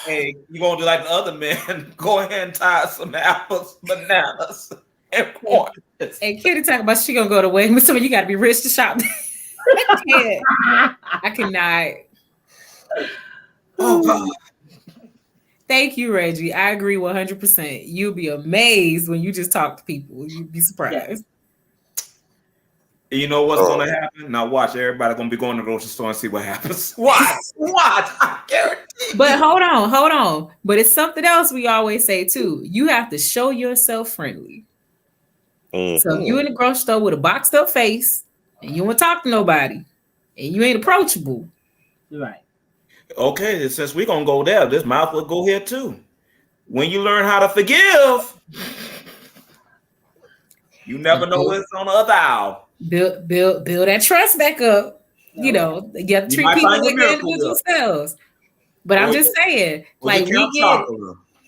Hey, you gonna do like the other man? Go ahead and tie some apples, bananas, and corn. And Kitty talking about she gonna go to wedding with someone. You got to be rich to shop. I can't. I cannot. Oh God. Thank you, Reggie. I agree 100%. You'll be amazed when you just talk to people. You'd be surprised. You know what's gonna happen? Now watch, everybody gonna be going to the grocery store and see what happens. Watch. I guarantee. But hold on. But it's something else we always say too. You have to show yourself friendly. Mm-hmm. So if you in the grocery store with a boxed up face and you don't talk to nobody and you ain't approachable. Right. Okay, since we're gonna go there, this mouth will go here too. When you learn how to forgive, you never know what's on the other aisle. Build that trust back up. You know, you have to treat people like their individual selves. But I'm just saying, like we get,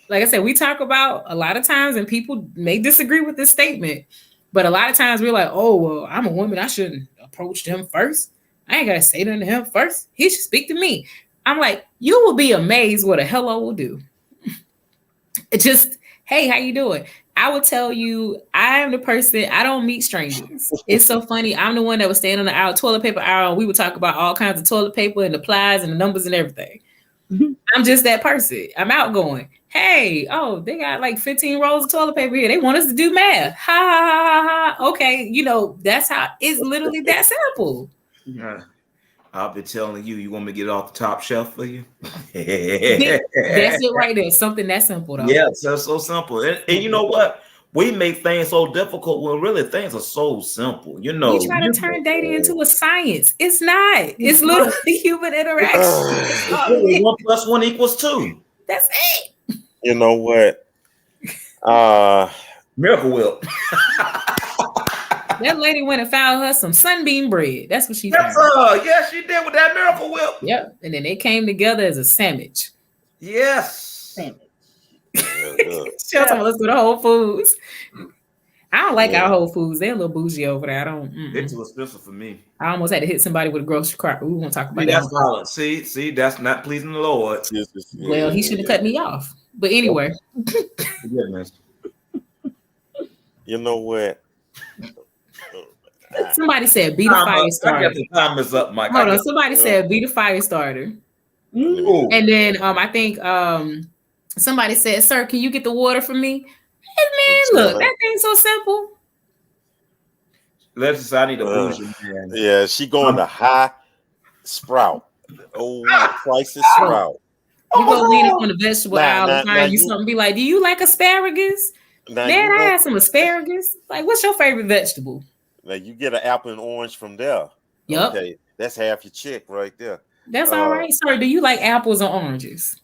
like I said, we talk about a lot of times, and people may disagree with this statement, but a lot of times we're like, oh, well, I'm a woman, I shouldn't approach them first. I ain't gotta say nothing to him first. He should speak to me. I'm like, you will be amazed what a hello will do. It just, hey, how you doing? I would tell you, I am the person, I don't meet strangers. It's so funny. I'm the one that would stand on the aisle, toilet paper aisle, and we would talk about all kinds of toilet paper and the plies and the numbers and everything. Mm-hmm. I'm just that person. I'm outgoing. Hey, oh, they got like 15 rolls of toilet paper here. They want us to do math. Ha, ha, ha, ha, ha. Okay, you know, that's how, it's literally that simple. Yeah. I'll be telling you, you want me to get it off the top shelf for you? That's it right there. Something that simple, though. Yeah, that's so simple. And you know what? We make things so difficult when really things are so simple. You know, we try to turn dating into a science. It's not. It's literally human interaction. 1 + 1 = 2. That's it. You know what? Miracle Whip. That lady went and found her some sunbeam bread. That's what she found. Yes, she did with that Miracle Whip. Yep. And then they came together as a sandwich. Yes. Sandwich. Let's go to Whole Foods. I don't like our Whole Foods. They're a little bougie over there. I don't. It's too expensive for me. I almost had to hit somebody with a grocery cart. We won't talk about that. That's violent. See, that's not pleasing the Lord. Well, he should have cut me off. But anyway. You know what? Somebody said be the fire starter. I guess the time is up, Mike. Hold on. Somebody said be the fire starter. Ooh. And then I think somebody said, "Sir, can you get the water for me?" Hey, man, look, that thing's so simple. Let's say I need a bougie man. Yeah, she going to high sprout. Oh, prices sprout. You go lean up on the vegetable aisle and find you something. Be like, "Do you like asparagus?" Man, I had some asparagus. Like, what's your favorite vegetable? Like, you get an apple and orange from there. Yep. Okay, that's half your check right there. That's all right, sir. Do you like apples or oranges?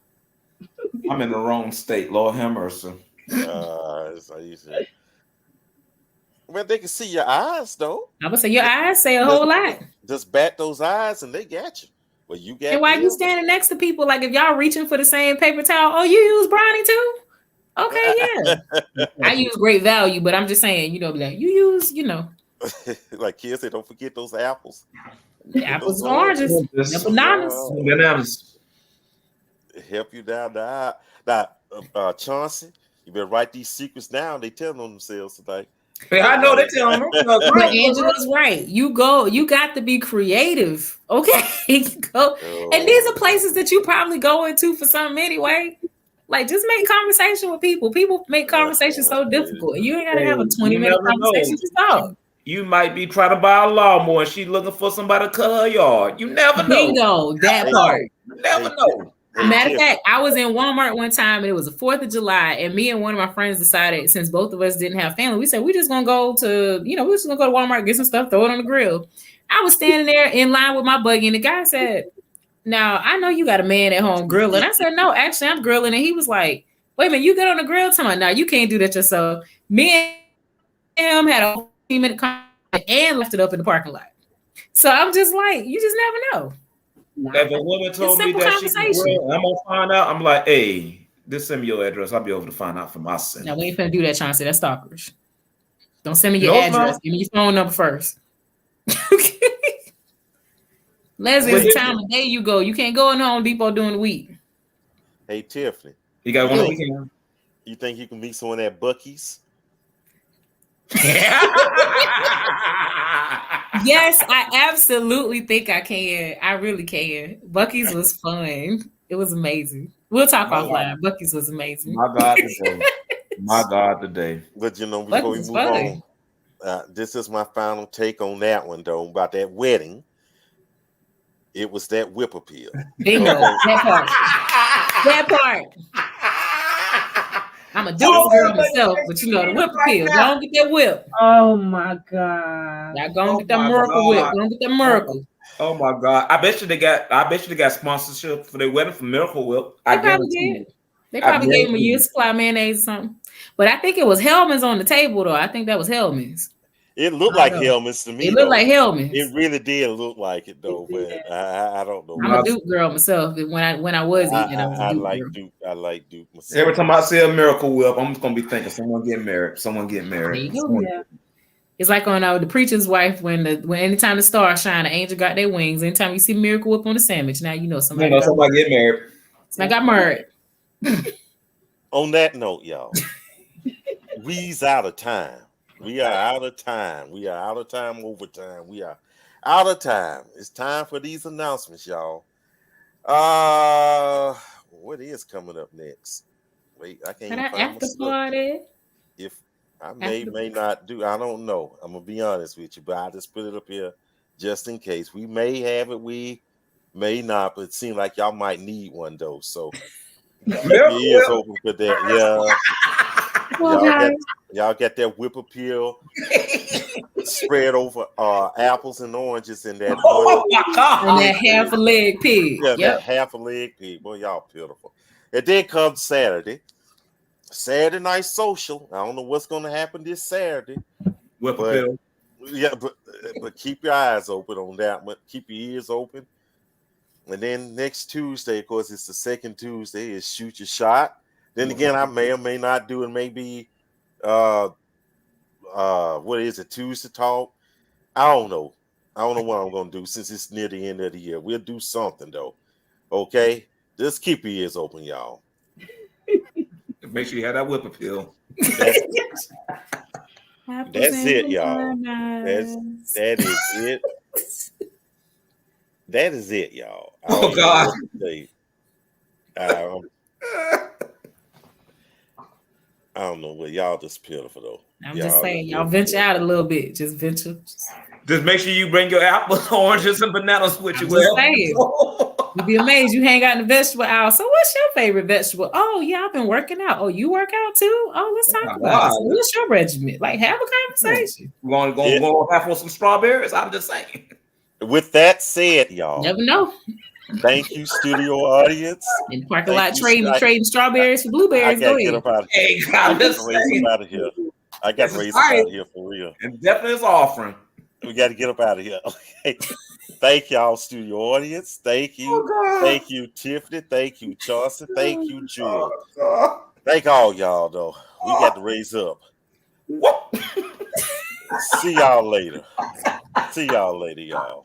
I'm in the wrong state. Lord have mercy. So you say. Well, they can see your eyes, though. I would say your eyes say a whole lot. Just bat those eyes and they got you. Well, you got. And why you standing next to people? Like, if y'all reaching for the same paper towel, oh, you use brownie too? Okay, yeah. I use Great Value, but I'm just saying, you know, like you use, you know. Like kids say, don't forget those apples. Apples and oranges. And bananas. Help you down the aisle. Now, Chauncey, you better write these secrets down. They telling on themselves tonight. I know they're telling them. But Angela's right. You got to be creative. Okay. Go. And these are places that you probably go into for something anyway. Like, just make conversation with people. People make conversation so difficult. You ain't got to have a 20-minute conversation to talk. You might be trying to buy a lawnmower and she's looking for somebody to cut her yard. You never know. Bingo, that part. You never know. Matter of fact, I was in Walmart one time and it was the 4th of July, and me and one of my friends decided, since both of us didn't have family, we said we're just gonna go to Walmart, get some stuff, throw it on the grill. I was standing there in line with my buggy, and the guy said, "Now I know you got a man at home grilling." I said, "No, actually I'm grilling." And he was like, "Wait a minute, you get on the grill?" Time, "No, you can't do that yourself." Me and him had a 15-minute conversation and left it up in the parking lot. So I'm just like, you just never know. If a woman told me that she can grill, I'm gonna find out. I'm like, hey, just send me your address. I'll be able to find out for myself. Now we ain't finna do that, Chauncey. That's stalkerish. Don't send me your address. Give me your phone number first. Leslie, it's the time of day you go. You can't go in Home Depot during the week. Hey, Tiffany. You got one weekend? You think you can meet someone at Buc-ee's? Yes, I absolutely think I can. I really can. Buc-ee's was fun. It was amazing. We'll talk offline. Buc-ee's was amazing. My God, today. My God, today. But before we move on, this is my final take on that one, though, about that wedding. It was that whip appeal. Bingo. That part. I'm a Dukes girl myself, but the whip appeal. Don't get that whip. Oh my God. Y'all gonna get that miracle whip. Don't get that miracle. Oh my God. I bet you they got sponsorship for their wedding from Miracle Whip. They probably did. They probably gave him a year's supply of mayonnaise or something. But I think it was Hellman's on the table, though. I think that was Hellman's. It looked like Hellman's to me. It looked like Hellman's. It really did look like it, though. But I don't know. I'm a Duke girl myself. When I was eating, I was a Duke girl. I like Duke myself. Every time I see a Miracle Whip, I'm just gonna be thinking someone get married. There you go. Yeah. It's like on The Preacher's Wife when anytime the stars shine, the angel got their wings. Anytime you see Miracle Whip on the sandwich, now you know somebody get married. Somebody got married. On that note, y'all, we's out of time. We are out of time. We are out of time overtime. We are out of time. It's time for these announcements, y'all. What is coming up next? Wait, I can't even find my stuff. If I may not do, I don't know. I'm gonna be honest with you, but I just put it up here just in case. We may have it, we may not, but it seems like y'all might need one though. So it is open for that. Yeah. Y'all got that whip appeal spread over apples and oranges in that. Oh my God! And that half a leg pig. Yeah, that half a leg pig. Boy, y'all beautiful. It did come Saturday night social. I don't know what's going to happen this Saturday. Whip appeal. Yeah, but keep your eyes open on that one. Keep your ears open. And then next Tuesday, of course, it's the second Tuesday. Is Shoot Your Shot. Then again, I may or may not do it. Maybe, what is it? Tuesday Talk. I don't know. I don't know what I'm gonna do since it's near the end of the year. We'll do something though. Okay, just keep your ears open, y'all. Make sure you have that whip appeal. That's it, y'all. That is it. That is it, y'all. Oh God. I don't know, but y'all just pitiful though. I'm just saying, y'all venture out a little bit. Just venture. Just make sure you bring your apples, oranges, and bananas with you. You'd be amazed. You hang out in the vegetable aisle. So, what's your favorite vegetable? Oh, yeah, I've been working out. Oh, you work out too? Oh, let's talk about it. So what's your regimen? Like, have a conversation. We're going to have for some strawberries. I'm just saying. With that said, y'all, never know. Thank you, studio audience. In the parking lot trading strawberries for blueberries. I gotta get up out of here. Hey, God, I got to raise them out of here for real. And definitely is offering. We got to get up out of here. Okay. Thank y'all, studio audience. Thank you. Thank you, Tiffany. Thank you, Chauncey. Thank you, Jewel. Thank all y'all, though. We got to raise up. See y'all later. See y'all later, y'all.